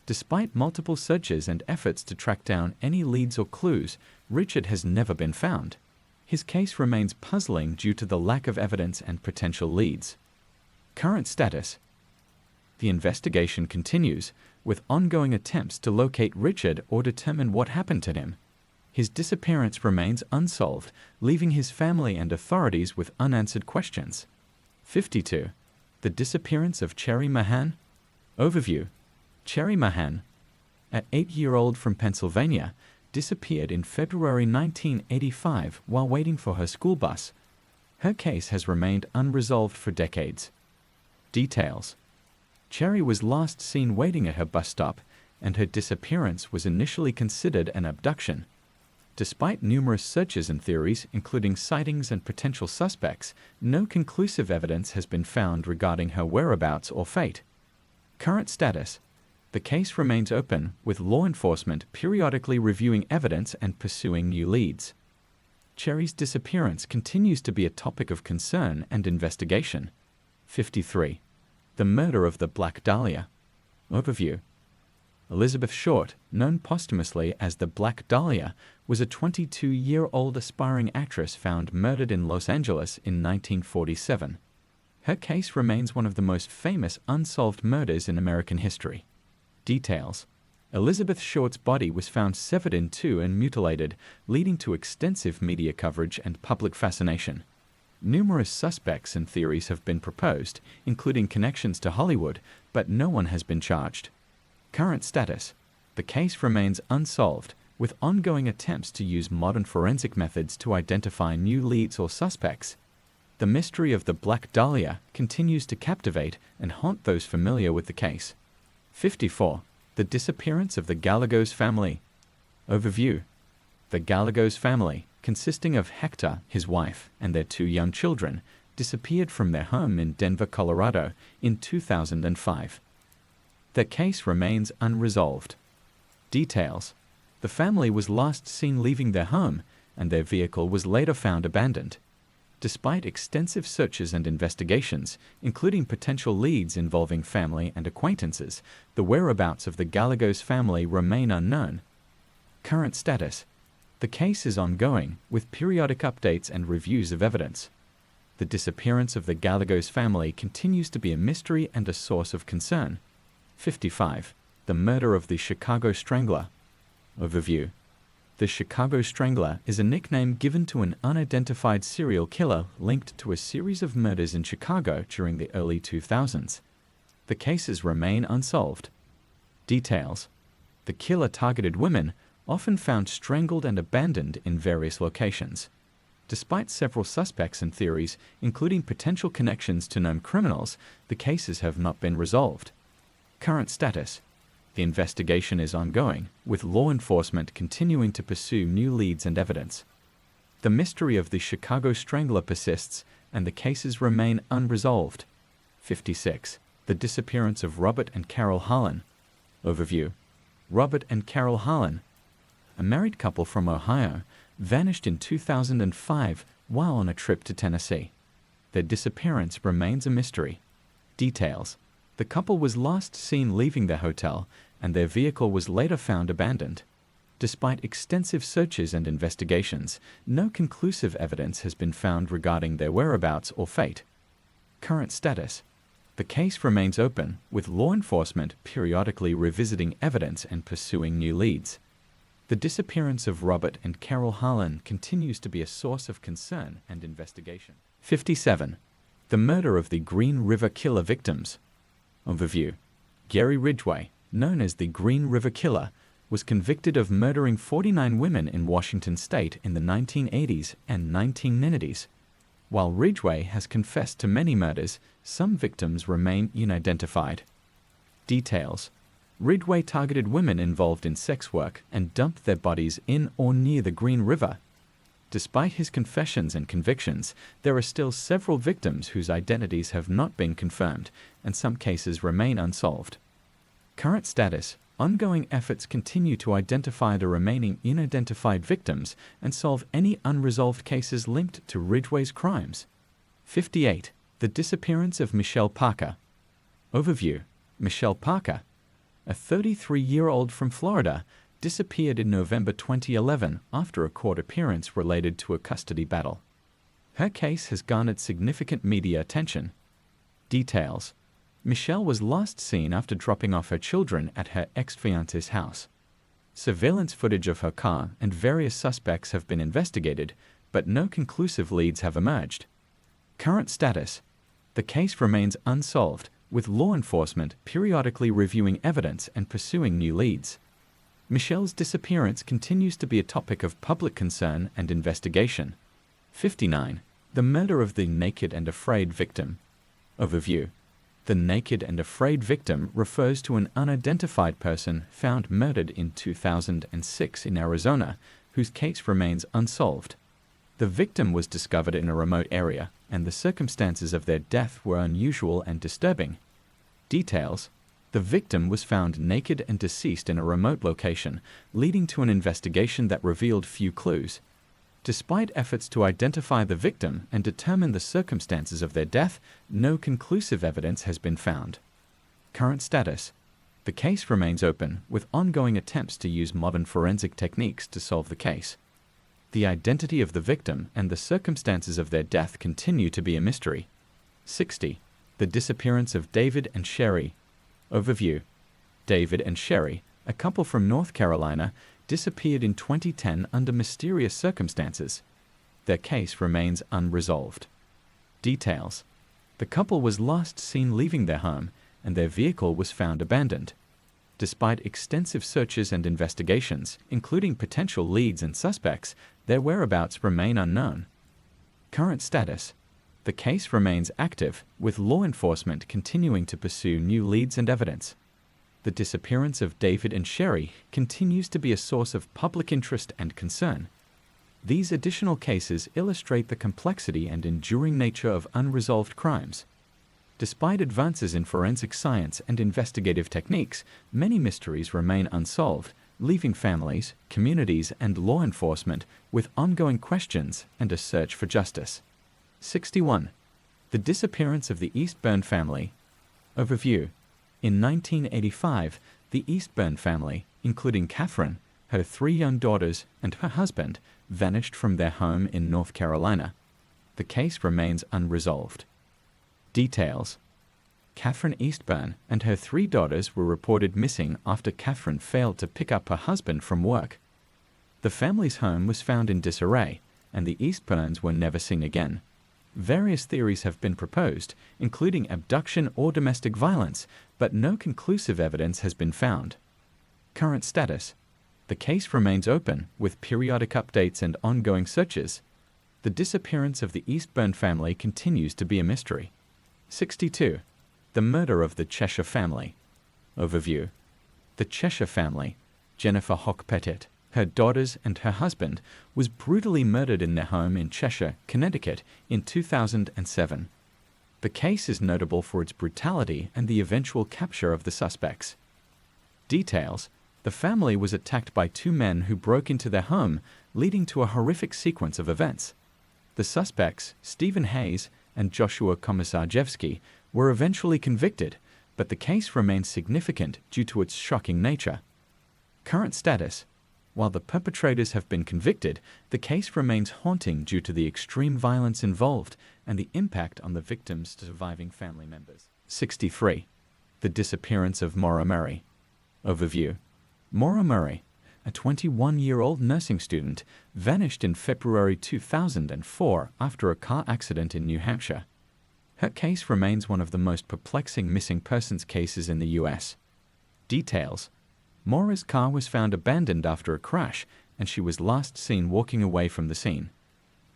Speaker 1: Despite multiple searches and efforts to track down any leads or clues, Richard has never been found. His case remains puzzling due to the lack of evidence and potential leads. Current status. The investigation continues, with ongoing attempts to locate Richard or determine what happened to him. His disappearance remains unsolved, leaving his family and authorities with unanswered questions. 52. The disappearance of Cherry Mahan. Overview. Cherry Mahan, an 8-year-old from Pennsylvania, disappeared in February 1985 while waiting for her school bus. Her case has remained unresolved for decades. Details. Cherry was last seen waiting at her bus stop, and her disappearance was initially considered an abduction. Despite numerous searches and theories, including sightings and potential suspects, no conclusive evidence has been found regarding her whereabouts or fate. Current status. The case remains open, with law enforcement periodically reviewing evidence and pursuing new leads. Cherry's disappearance continues to be a topic of concern and investigation. 53. The murder of the Black Dahlia. Overview. Elizabeth Short, known posthumously as the Black Dahlia, was a 22-year-old aspiring actress found murdered in Los Angeles in 1947. Her case remains one of the most famous unsolved murders in American history. Details. Elizabeth Short's body was found severed in two and mutilated, leading to extensive media coverage and public fascination. Numerous suspects and theories have been proposed, including connections to Hollywood, but no one has been charged. Current status. The case remains unsolved, with ongoing attempts to use modern forensic methods to identify new leads or suspects. The mystery of the Black Dahlia continues to captivate and haunt those familiar with the case. 54. The disappearance of the Gallegos family. Overview. The Gallegos family, consisting of Hector, his wife, and their two young children, disappeared from their home in Denver, Colorado in 2005. Their case remains unresolved. Details. The family was last seen leaving their home, and their vehicle was later found abandoned. Despite extensive searches and investigations, including potential leads involving family and acquaintances, the whereabouts of the Gallegos family remain unknown. Current status. The case is ongoing, with periodic updates and reviews of evidence. The disappearance of the Gallegos family continues to be a mystery and a source of concern. 55. The murder of the Chicago Strangler. Overview. The Chicago Strangler is a nickname given to an unidentified serial killer linked to a series of murders in Chicago during the early 2000s. The cases remain unsolved. Details. The killer targeted women, often found strangled and abandoned in various locations. Despite several suspects and theories, including potential connections to known criminals, the cases have not been resolved. Current status. The investigation is ongoing, with law enforcement continuing to pursue new leads and evidence. The mystery of the Chicago Strangler persists, and the cases remain unresolved. 56. The disappearance of Robert and Carol Harlan. Overview. Robert and Carol Harlan, a married couple from Ohio, vanished in 2005 while on a trip to Tennessee. Their disappearance remains a mystery. Details. The couple was last seen leaving their hotel, and their vehicle was later found abandoned. Despite extensive searches and investigations, no conclusive evidence has been found regarding their whereabouts or fate. Current status. The case remains open, with law enforcement periodically revisiting evidence and pursuing new leads. The disappearance of Robert and Carol Harlan continues to be a source of concern and investigation. 57. The murder of the Green River Killer victims. Overview. Gary Ridgway, known as the Green River Killer, was convicted of murdering 49 women in Washington state in the 1980s and 1990s. While Ridgway has confessed to many murders, some victims remain unidentified. Details. Ridgway targeted women involved in sex work and dumped their bodies in or near the Green River. Despite his confessions and convictions, there are still several victims whose identities have not been confirmed, and some cases remain unsolved. Current status. Ongoing efforts continue to identify the remaining unidentified victims and solve any unresolved cases linked to Ridgway's crimes. 58. The disappearance of Michelle Parker. Overview. Michelle Parker, a 33-year-old from Florida, disappeared in November 2011 after a court appearance related to a custody battle. Her case has garnered significant media attention. Details. Michelle was last seen after dropping off her children at her ex-fiance's house. Surveillance footage of her car and various suspects have been investigated, but no conclusive leads have emerged. Current status. The case remains unsolved, with law enforcement periodically reviewing evidence and pursuing new leads. Michelle's disappearance continues to be a topic of public concern and investigation. 59. The murder of the naked and afraid victim. Overview. The naked and afraid victim refers to an unidentified person found murdered in 2006 in Arizona, whose case remains unsolved. The victim was discovered in a remote area, and the circumstances of their death were unusual and disturbing. Details. The victim was found naked and deceased in a remote location, leading to an investigation that revealed few clues. Despite efforts to identify the victim and determine the circumstances of their death, no conclusive evidence has been found. Current status: the case remains open, with ongoing attempts to use modern forensic techniques to solve the case. The identity of the victim and the circumstances of their death continue to be a mystery. 60. The disappearance of David and Sherry. Overview. David and Sherry, a couple from North Carolina, disappeared in 2010 under mysterious circumstances. Their case remains unresolved. Details. The couple was last seen leaving their home, and their vehicle was found abandoned. Despite extensive searches and investigations, including potential leads and suspects, their whereabouts remain unknown. Current status: the case remains active, with law enforcement continuing to pursue new leads and evidence. The disappearance of David and Sherry continues to be a source of public interest and concern. These additional cases illustrate the complexity and enduring nature of unresolved crimes. Despite advances in forensic science and investigative techniques, many mysteries remain unsolved, leaving families, communities, and law enforcement with ongoing questions and a search for justice. 61. The disappearance of the Eastburn family. Overview. In 1985, the Eastburn family, including Catherine, her 3 young daughters, and her husband, vanished from their home in North Carolina. The case remains unresolved. Details. Catherine Eastburn and her 3 daughters were reported missing after Catherine failed to pick up her husband from work. The family's home was found in disarray, and the Eastburns were never seen again. Various theories have been proposed, including abduction or domestic violence, but no conclusive evidence has been found. Current status: the case remains open, with periodic updates and ongoing searches. The disappearance of the Eastburn family continues to be a mystery. 62. The murder of the Cheshire family. Overview. The Cheshire family, Jennifer Hock-Pettit, her daughters, and her husband, was brutally murdered in their home in Cheshire, Connecticut, in 2007. The case is notable for its brutality and the eventual capture of the suspects. Details: the family was attacked by 2 men who broke into their home, leading to a horrific sequence of events. The suspects, Stephen Hayes and Joshua Komisarjevsky, were eventually convicted, but the case remains significant due to its shocking nature. Current status: while the perpetrators have been convicted, the case remains haunting due to the extreme violence involved and the impact on the victims' surviving family members. 63. The disappearance of Maura Murray. Overview. Maura Murray, a 21-year-old nursing student, vanished in February 2004 after a car accident in New Hampshire. Her case remains one of the most perplexing missing persons cases in the U.S. Details: Maura's car was found abandoned after a crash, and she was last seen walking away from the scene.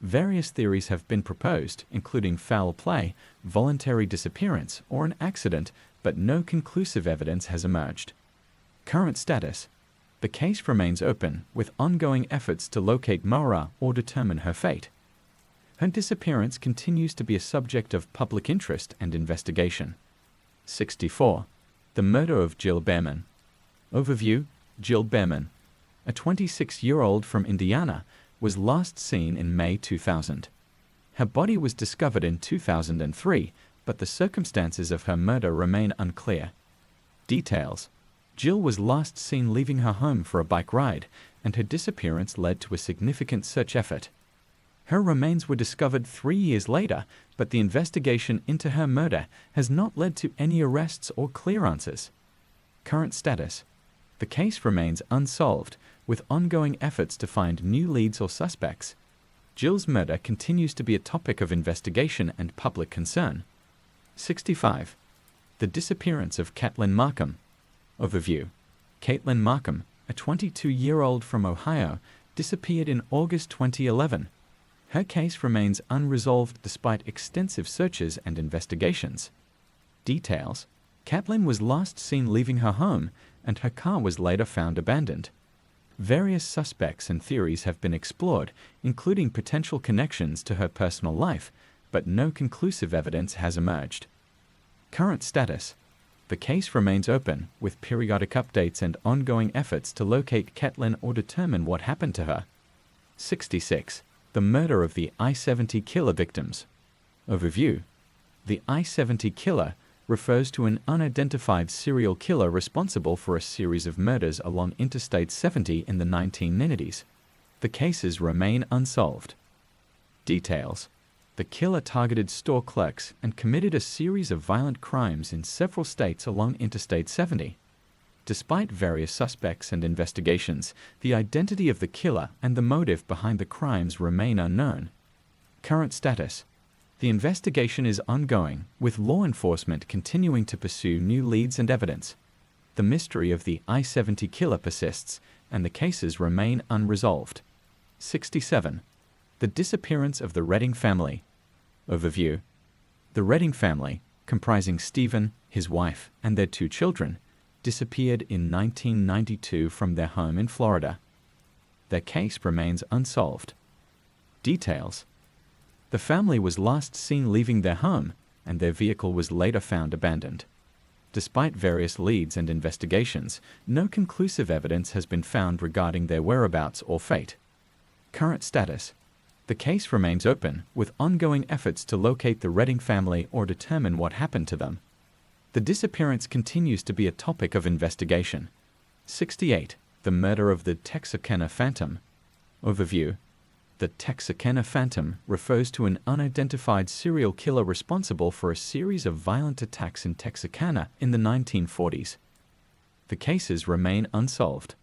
Speaker 1: Various theories have been proposed, including foul play, voluntary disappearance, or an accident, but no conclusive evidence has emerged. Current status: the case remains open, with ongoing efforts to locate Maura or determine her fate. Her disappearance continues to be a subject of public interest and investigation. 64. The murder of Jill Behrman. Overview. Jill Behrman, a 26-year-old from Indiana, was last seen in May 2000. Her body was discovered in 2003, but the circumstances of her murder remain unclear. Details: Jill was last seen leaving her home for a bike ride, and her disappearance led to a significant search effort. Her remains were discovered 3 years later, but the investigation into her murder has not led to any arrests or clear answers. Current status: the case remains unsolved, with ongoing efforts to find new leads or suspects. Jill's murder continues to be a topic of investigation and public concern. 65. The disappearance of Caitlin Markham. Overview. Caitlin Markham, a 22-year-old from Ohio, disappeared in August 2011. Her case remains unresolved despite extensive searches and investigations. Details: Caitlin was last seen leaving her home, and her car was later found abandoned. Various suspects and theories have been explored, including potential connections to her personal life, but no conclusive evidence has emerged. Current status: The case remains open, with periodic updates and ongoing efforts to locate Ketlin or determine what happened to her. 66. The murder of the I-70 killer victims. Overview. The I-70 killer refers to an unidentified serial killer responsible for a series of murders along Interstate 70 in the 1990s. The cases remain unsolved. Details. The killer targeted store clerks and committed a series of violent crimes in several states along Interstate 70. Despite various suspects and investigations, the identity of the killer and the motive behind the crimes remain unknown. Current status. The investigation is ongoing, with law enforcement continuing to pursue new leads and evidence. The mystery of the I-70 killer persists, and the cases remain unresolved. 67. The disappearance of the Redding family. Overview. The Redding family, comprising Stephen, his wife, and their 2 children, disappeared in 1992 from their home in Florida. Their case remains unsolved. Details. The family was last seen leaving their home, and their vehicle was later found abandoned. Despite various leads and investigations, no conclusive evidence has been found regarding their whereabouts or fate. Current status. The case remains open, with ongoing efforts to locate the Redding family or determine what happened to them. The disappearance continues to be a topic of investigation. 68. The murder of the Texarkana Phantom. Overview. The Texarkana Phantom refers to an unidentified serial killer responsible for a series of violent attacks in Texarkana in the 1940s. The cases remain unsolved.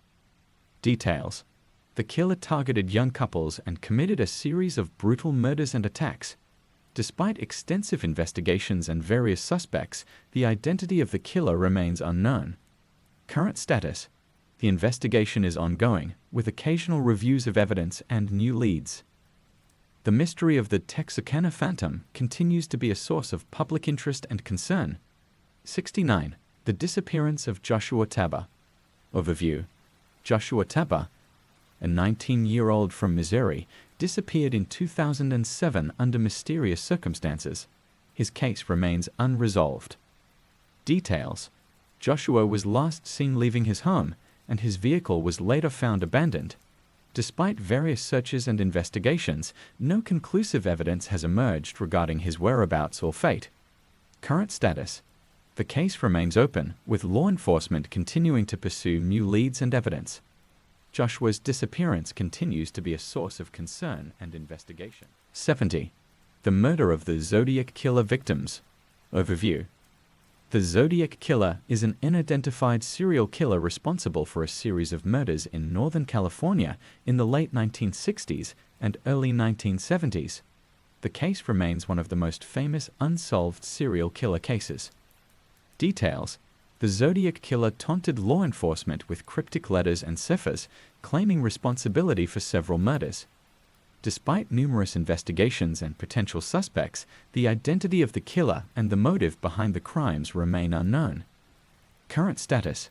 Speaker 1: Details. The killer targeted young couples and committed a series of brutal murders and attacks. Despite extensive investigations and various suspects, the identity of the killer remains unknown. Current status. The investigation is ongoing, with occasional reviews of evidence and new leads. The mystery of the Texarkana Phantom continues to be a source of public interest and concern. 69. The disappearance of Joshua Tabor. Overview. Joshua Tabor, a 19-year-old from Missouri, disappeared in 2007 under mysterious circumstances. His case remains unresolved. Details. Joshua was last seen leaving his home, and his vehicle was later found abandoned. Despite various searches and investigations, no conclusive evidence has emerged regarding his whereabouts or fate. Current status. The case remains open, with law enforcement continuing to pursue new leads and evidence. Joshua's disappearance continues to be a source of concern and investigation. 70. The murder of the Zodiac Killer victims. Overview. The Zodiac Killer is an unidentified serial killer responsible for a series of murders in Northern California in the late 1960s and early 1970s. The case remains one of the most famous unsolved serial killer cases. Details. The Zodiac Killer taunted law enforcement with cryptic letters and ciphers, claiming responsibility for several murders. Despite numerous investigations and potential suspects, the identity of the killer and the motive behind the crimes remain unknown. Current status.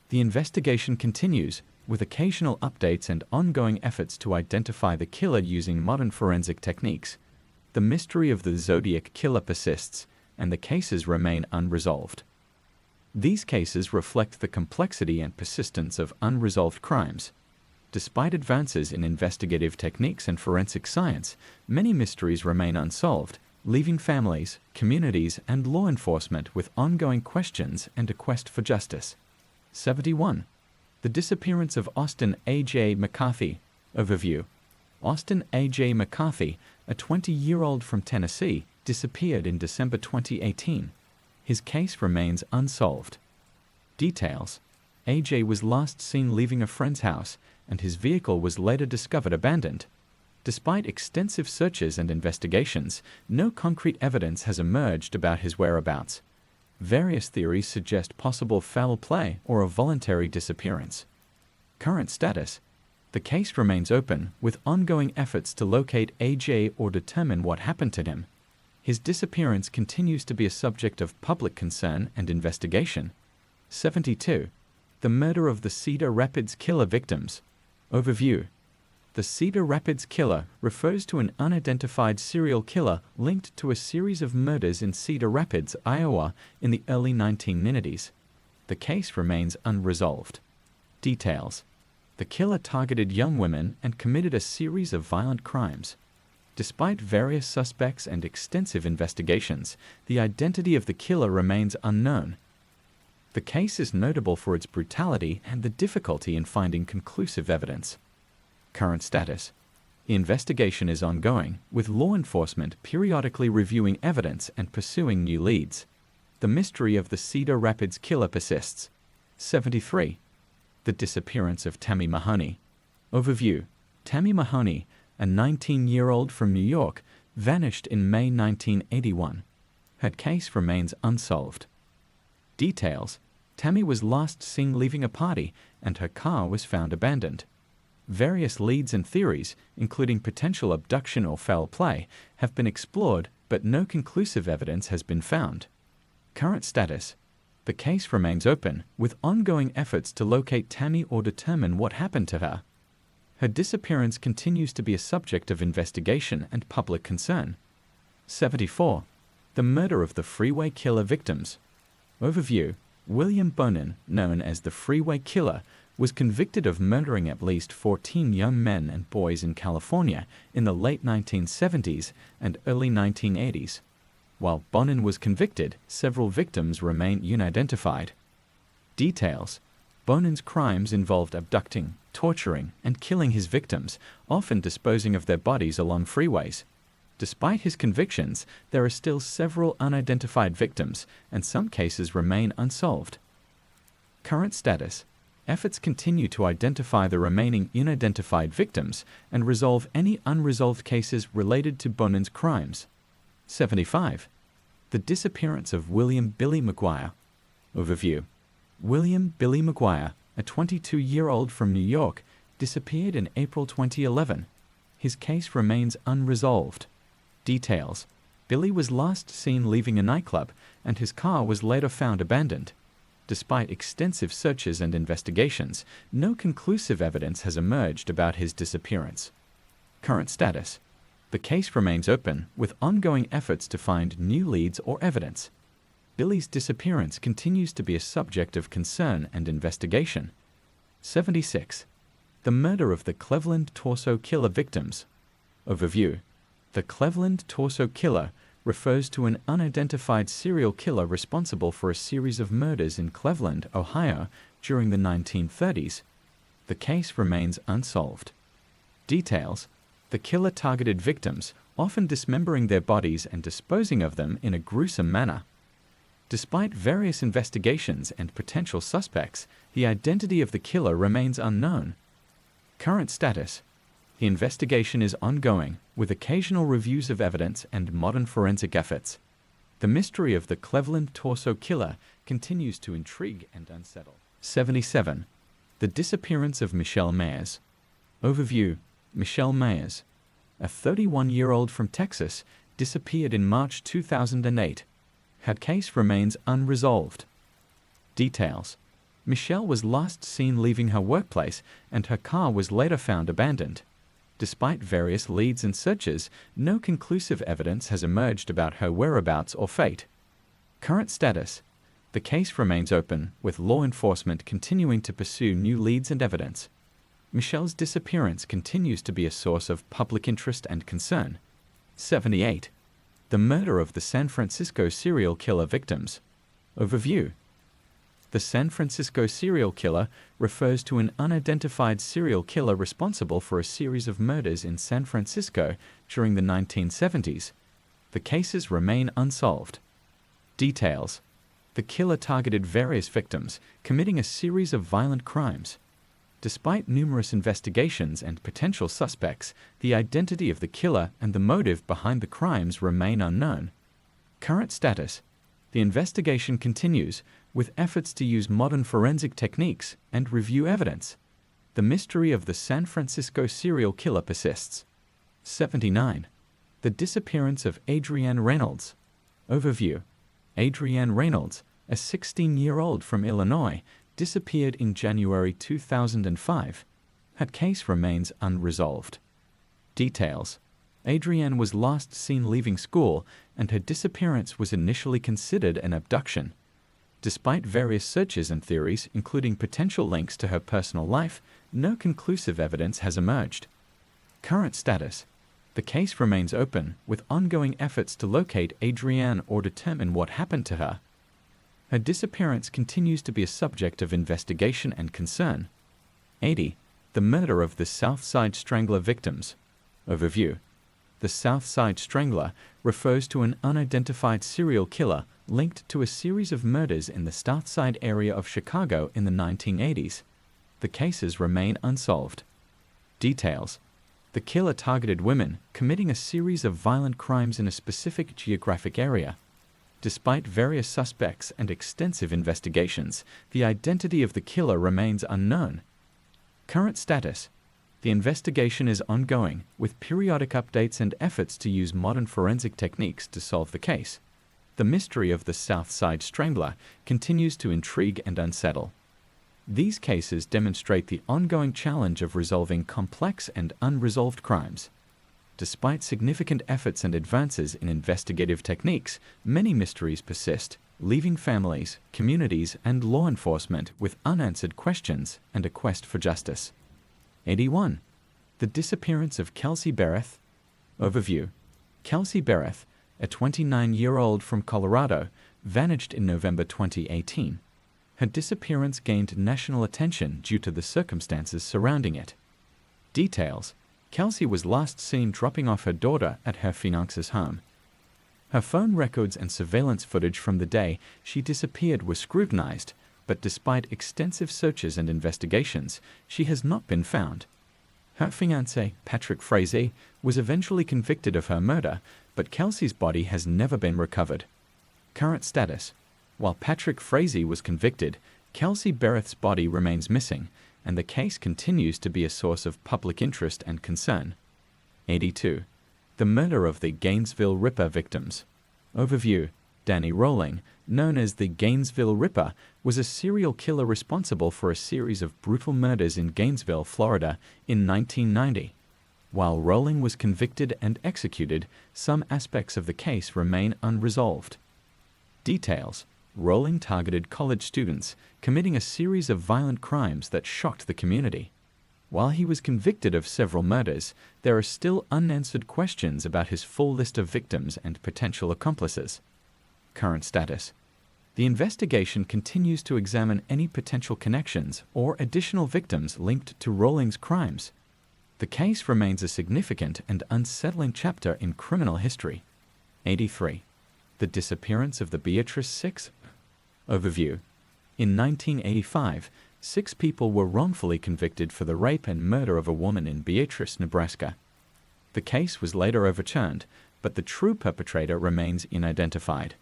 Speaker 1: The investigation continues, with occasional updates and ongoing efforts to identify the killer using modern forensic techniques. The mystery of the Zodiac Killer persists, and the cases remain unresolved. These cases reflect the complexity and persistence of unresolved crimes. Despite advances in investigative techniques and forensic science, many mysteries remain unsolved, leaving families, communities, and law enforcement with ongoing questions and a quest for justice. 71. The disappearance of Austin A.J. McCarthy. Overview. Austin A.J. McCarthy, a 20-year-old from Tennessee, disappeared in December 2018. His case remains unsolved. Details. A.J. was last seen leaving a friend's house, and his vehicle was later discovered abandoned. Despite extensive searches and investigations, no concrete evidence has emerged about his whereabouts. Various theories suggest possible foul play or a voluntary disappearance. Current status. The case remains open, with ongoing efforts to locate A.J. or determine what happened to him. His disappearance continues to be a subject of public concern and investigation. 72. The murder of the Cedar Rapids killer victims. Overview. The Cedar Rapids Killer refers to an unidentified serial killer linked to a series of murders in Cedar Rapids, Iowa, in the early 1990s. The case remains unresolved. Details: the killer targeted young women and committed a series of violent crimes. Despite various suspects and extensive investigations, the identity of the killer remains unknown. The case is notable for its brutality and the difficulty in finding conclusive evidence. Current status: the investigation is ongoing, with law enforcement periodically reviewing evidence and pursuing new leads. The mystery of the Cedar Rapids Killer persists. 73. The disappearance of Tammy Mahoney. Overview: Tammy Mahoney, a 19-year-old from New York, vanished in May 1981. Her case remains unsolved. Details: Tammy was last seen leaving a party, and her car was found abandoned. Various leads and theories, including potential abduction or foul play, have been explored, but no conclusive evidence has been found. Current status: the case remains open, with ongoing efforts to locate Tammy or determine what happened to her. Her disappearance continues to be a subject of investigation and public concern. 74. The murder of the freeway killer victims. Overview: William Bonin, known as the Freeway Killer, was convicted of murdering at least 14 young men and boys in California in the late 1970s and early 1980s. While Bonin was convicted, several victims remain unidentified. Details: Bonin's crimes involved abducting, torturing, and killing his victims, often disposing of their bodies along freeways. Despite his convictions, there are still several unidentified victims, and some cases remain unsolved. Current status: efforts continue to identify the remaining unidentified victims and resolve any unresolved cases related to Bonin's crimes. 75. The disappearance of William Billy McGuire. Overview: William Billy McGuire, a 22-year-old from New York, disappeared in April 2011. His case remains unresolved. Details: Billy was last seen leaving a nightclub, and his car was later found abandoned. Despite extensive searches and investigations, no conclusive evidence has emerged about his disappearance. Current status: the case remains open, with ongoing efforts to find new leads or evidence. Billy's disappearance continues to be a subject of concern and investigation. 76. The murder of the Cleveland Torso Killer victims. Overview: the Cleveland Torso Killer refers to an unidentified serial killer responsible for a series of murders in Cleveland, Ohio, during the 1930s. The case remains unsolved. Details: the killer targeted victims, often dismembering their bodies and disposing of them in a gruesome manner. Despite various investigations and potential suspects, the identity of the killer remains unknown. Current status: the investigation is ongoing, with occasional reviews of evidence and modern forensic efforts. The mystery of the Cleveland Torso Killer continues to intrigue and unsettle. 77. The disappearance of Michelle Mayers. Overview: Michelle Mayers, a 31-year-old from Texas, disappeared in March 2008. Her case remains unresolved. Details: Michelle was last seen leaving her workplace, and her car was later found abandoned. Despite various leads and searches, no conclusive evidence has emerged about her whereabouts or fate. Current status: the case remains open, with law enforcement continuing to pursue new leads and evidence. Michelle's disappearance continues to be a source of public interest and concern. 78. The murder of the San Francisco serial killer victims. Overview: the San Francisco serial killer refers to an unidentified serial killer responsible for a series of murders in San Francisco during the 1970s. The cases remain unsolved. Details: the killer targeted various victims, committing a series of violent crimes. Despite numerous investigations and potential suspects, the identity of the killer and the motive behind the crimes remain unknown. Current status: the investigation continues, with efforts to use modern forensic techniques and review evidence. The mystery of the San Francisco serial killer persists. 79. The disappearance of Adrienne Reynolds. Overview: Adrienne Reynolds, a 16-year-old from Illinois, disappeared in January 2005. Her case remains unresolved. Details: Adrienne was last seen leaving school, and her disappearance was initially considered an abduction. Despite various searches and theories, including potential links to her personal life, no conclusive evidence has emerged. Current status: the case remains open, with ongoing efforts to locate Adrienne or determine what happened to her. Her disappearance continues to be a subject of investigation and concern. 80. The murder of the Southside Strangler victims. Overview. The Southside Strangler refers to an unidentified serial killer linked to a series of murders in the Southside area of Chicago in the 1980s. The cases remain unsolved. Details: the killer targeted women, committing a series of violent crimes in a specific geographic area. Despite various suspects and extensive investigations, the identity of the killer remains unknown. Current status: the investigation is ongoing, with periodic updates and efforts to use modern forensic techniques to solve the case. The mystery of the Southside Strangler continues to intrigue and unsettle. These cases demonstrate the ongoing challenge of resolving complex and unresolved crimes. Despite significant efforts and advances in investigative techniques, many mysteries persist, leaving families, communities, and law enforcement with unanswered questions and a quest for justice. 81. The disappearance of Kelsey Bereth. Overview. Kelsey Bereth, a 29-year-old from Colorado, vanished in November 2018. Her disappearance gained national attention due to the circumstances surrounding it. Details: Kelsey was last seen dropping off her daughter at her fiance's home. Her phone records and surveillance footage from the day she disappeared were scrutinized, but despite extensive searches and investigations, she has not been found. Her fiancé, Patrick Frazee, was eventually convicted of her murder, but Kelsey's body has never been recovered. Current status: while Patrick Frazee was convicted, Kelsey Bereth's body remains missing, and the case continues to be a source of public interest and concern. 82. The murder of the Gainesville Ripper victims. Overview. Danny Rolling, known as the Gainesville Ripper, was a serial killer responsible for a series of brutal murders in Gainesville, Florida, in 1990. While Rolling was convicted and executed, some aspects of the case remain unresolved. Details: Rolling targeted college students, committing a series of violent crimes that shocked the community. While he was convicted of several murders, there are still unanswered questions about his full list of victims and potential accomplices. Current status: the investigation continues to examine any potential connections or additional victims linked to Rolling's crimes. The case remains a significant and unsettling chapter in criminal history. 83. The disappearance of the Beatrice Six. Overview. In 1985, 6 people were wrongfully convicted for the rape and murder of a woman in Beatrice, Nebraska. The case was later overturned, but the true perpetrator remains unidentified.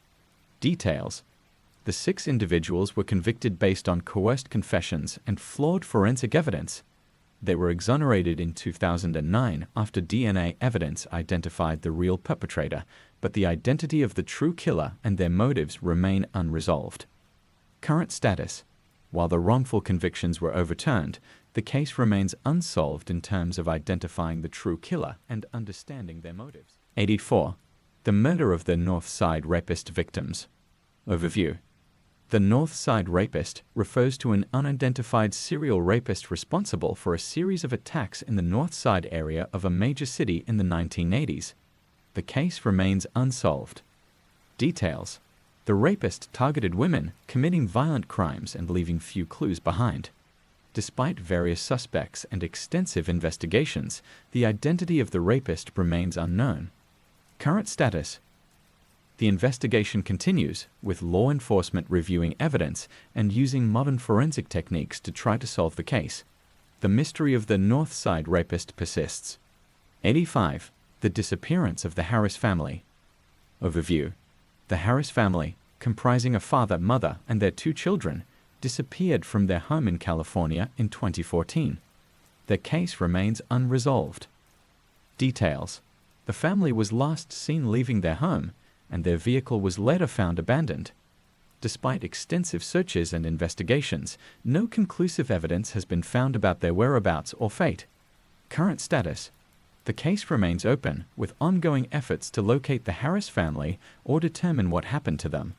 Speaker 1: Details: the 6 individuals were convicted based on coerced confessions and flawed forensic evidence. They were exonerated in 2009 after DNA evidence identified the real perpetrator, but the identity of the true killer and their motives remain unresolved. Current status: while the wrongful convictions were overturned, the case remains unsolved in terms of identifying the true killer and understanding their motives. 84. The murder of the North Side rapist victims. Overview. The North Side rapist refers to an unidentified serial rapist responsible for a series of attacks in the North Side area of a major city in the 1980s. The case remains unsolved. Details: the rapist targeted women, committing violent crimes and leaving few clues behind. Despite various suspects and extensive investigations, the identity of the rapist remains unknown. Current status: the investigation continues, with law enforcement reviewing evidence and using modern forensic techniques to try to solve the case. The mystery of the North Side rapist persists. 85. The disappearance of the Harris family. Overview. The Harris family, comprising a father, mother, and their 2 children, disappeared from their home in California in 2014. Their case remains unresolved. Details: the family was last seen leaving their home, and their vehicle was later found abandoned. Despite extensive searches and investigations, no conclusive evidence has been found about their whereabouts or fate. Current status: the case remains open, with ongoing efforts to locate the Harris family or determine what happened to them.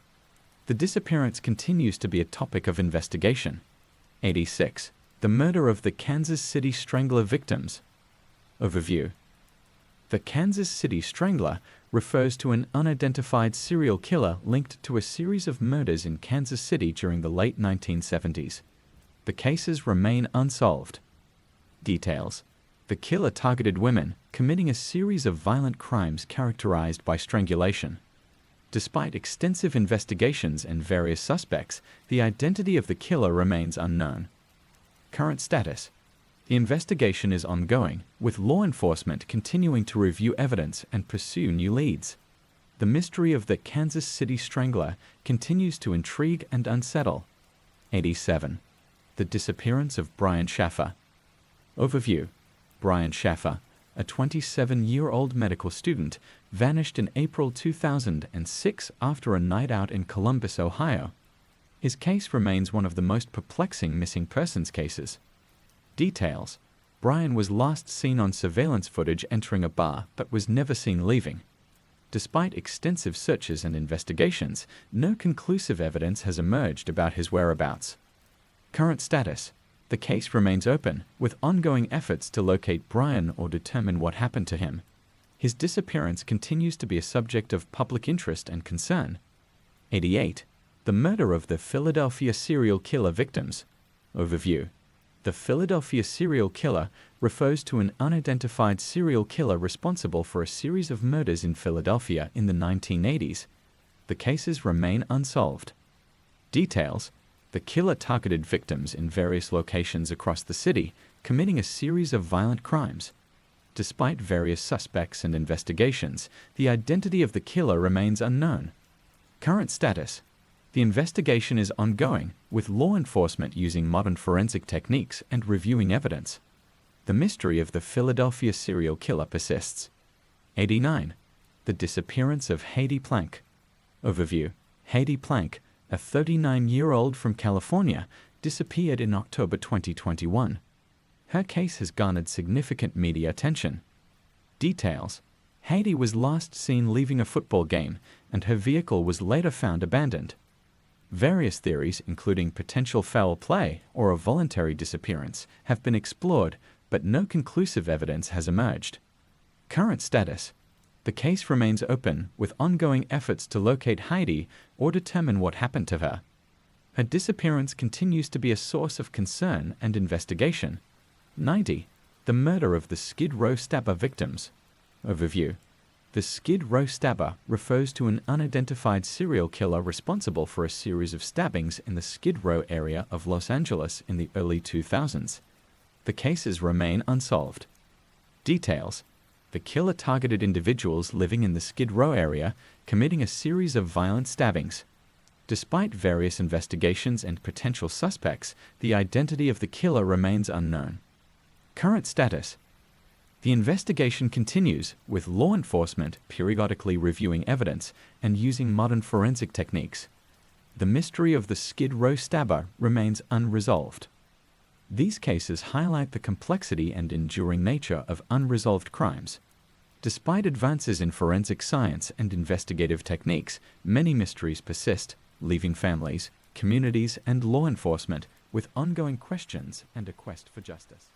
Speaker 1: The disappearance continues to be a topic of investigation. 86. The murder of the Kansas City Strangler victims. Overview. The Kansas City Strangler refers to an unidentified serial killer linked to a series of murders in Kansas City during the late 1970s. The cases remain unsolved. Details: the killer targeted women, committing a series of violent crimes characterized by strangulation. Despite extensive investigations and various suspects, the identity of the killer remains unknown. Current status: the investigation is ongoing, with law enforcement continuing to review evidence and pursue new leads. The mystery of the Kansas City Strangler continues to intrigue and unsettle. 87. The disappearance of Brian Schaffer. Overview. Brian Schaffer, a 27-year-old medical student, vanished in April 2006 after a night out in Columbus, Ohio. His case remains one of the most perplexing missing persons cases. Details: Brian was last seen on surveillance footage entering a bar but was never seen leaving. Despite extensive searches and investigations, no conclusive evidence has emerged about his whereabouts. Current status: the case remains open, with ongoing efforts to locate Brian or determine what happened to him. His disappearance continues to be a subject of public interest and concern. 88. The murder of the Philadelphia serial killer victims. Overview. The Philadelphia serial killer refers to an unidentified serial killer responsible for a series of murders in Philadelphia in the 1980s. The cases remain unsolved. Details: the killer targeted victims in various locations across the city, committing a series of violent crimes. Despite various suspects and investigations, the identity of the killer remains unknown. Current status: the investigation is ongoing, with law enforcement using modern forensic techniques and reviewing evidence. The mystery of the Philadelphia serial killer persists. 89. The disappearance of Heidi Plank. Overview. Heidi Plank, a 39-year-old from California, disappeared in October 2021. Her case has garnered significant media attention. Details: Heidi was last seen leaving a football game, and her vehicle was later found abandoned. Various theories, including potential foul play or a voluntary disappearance, have been explored, but no conclusive evidence has emerged. Current status: the case remains open, with ongoing efforts to locate Heidi or determine what happened to her. Her disappearance continues to be a source of concern and investigation. 90. The murder of the Skid Row stabber victims. Overview. The Skid Row stabber refers to an unidentified serial killer responsible for a series of stabbings in the Skid Row area of Los Angeles in the early 2000s. The cases remain unsolved. Details: the killer targeted individuals living in the Skid Row area, committing a series of violent stabbings. Despite various investigations and potential suspects, the identity of the killer remains unknown. Current status: the investigation continues, with law enforcement periodically reviewing evidence and using modern forensic techniques. The mystery of the Skid Row stabber remains unresolved. These cases highlight the complexity and enduring nature of unresolved crimes. Despite advances in forensic science and investigative techniques, many mysteries persist, leaving families, communities, and law enforcement with ongoing questions and a quest for justice.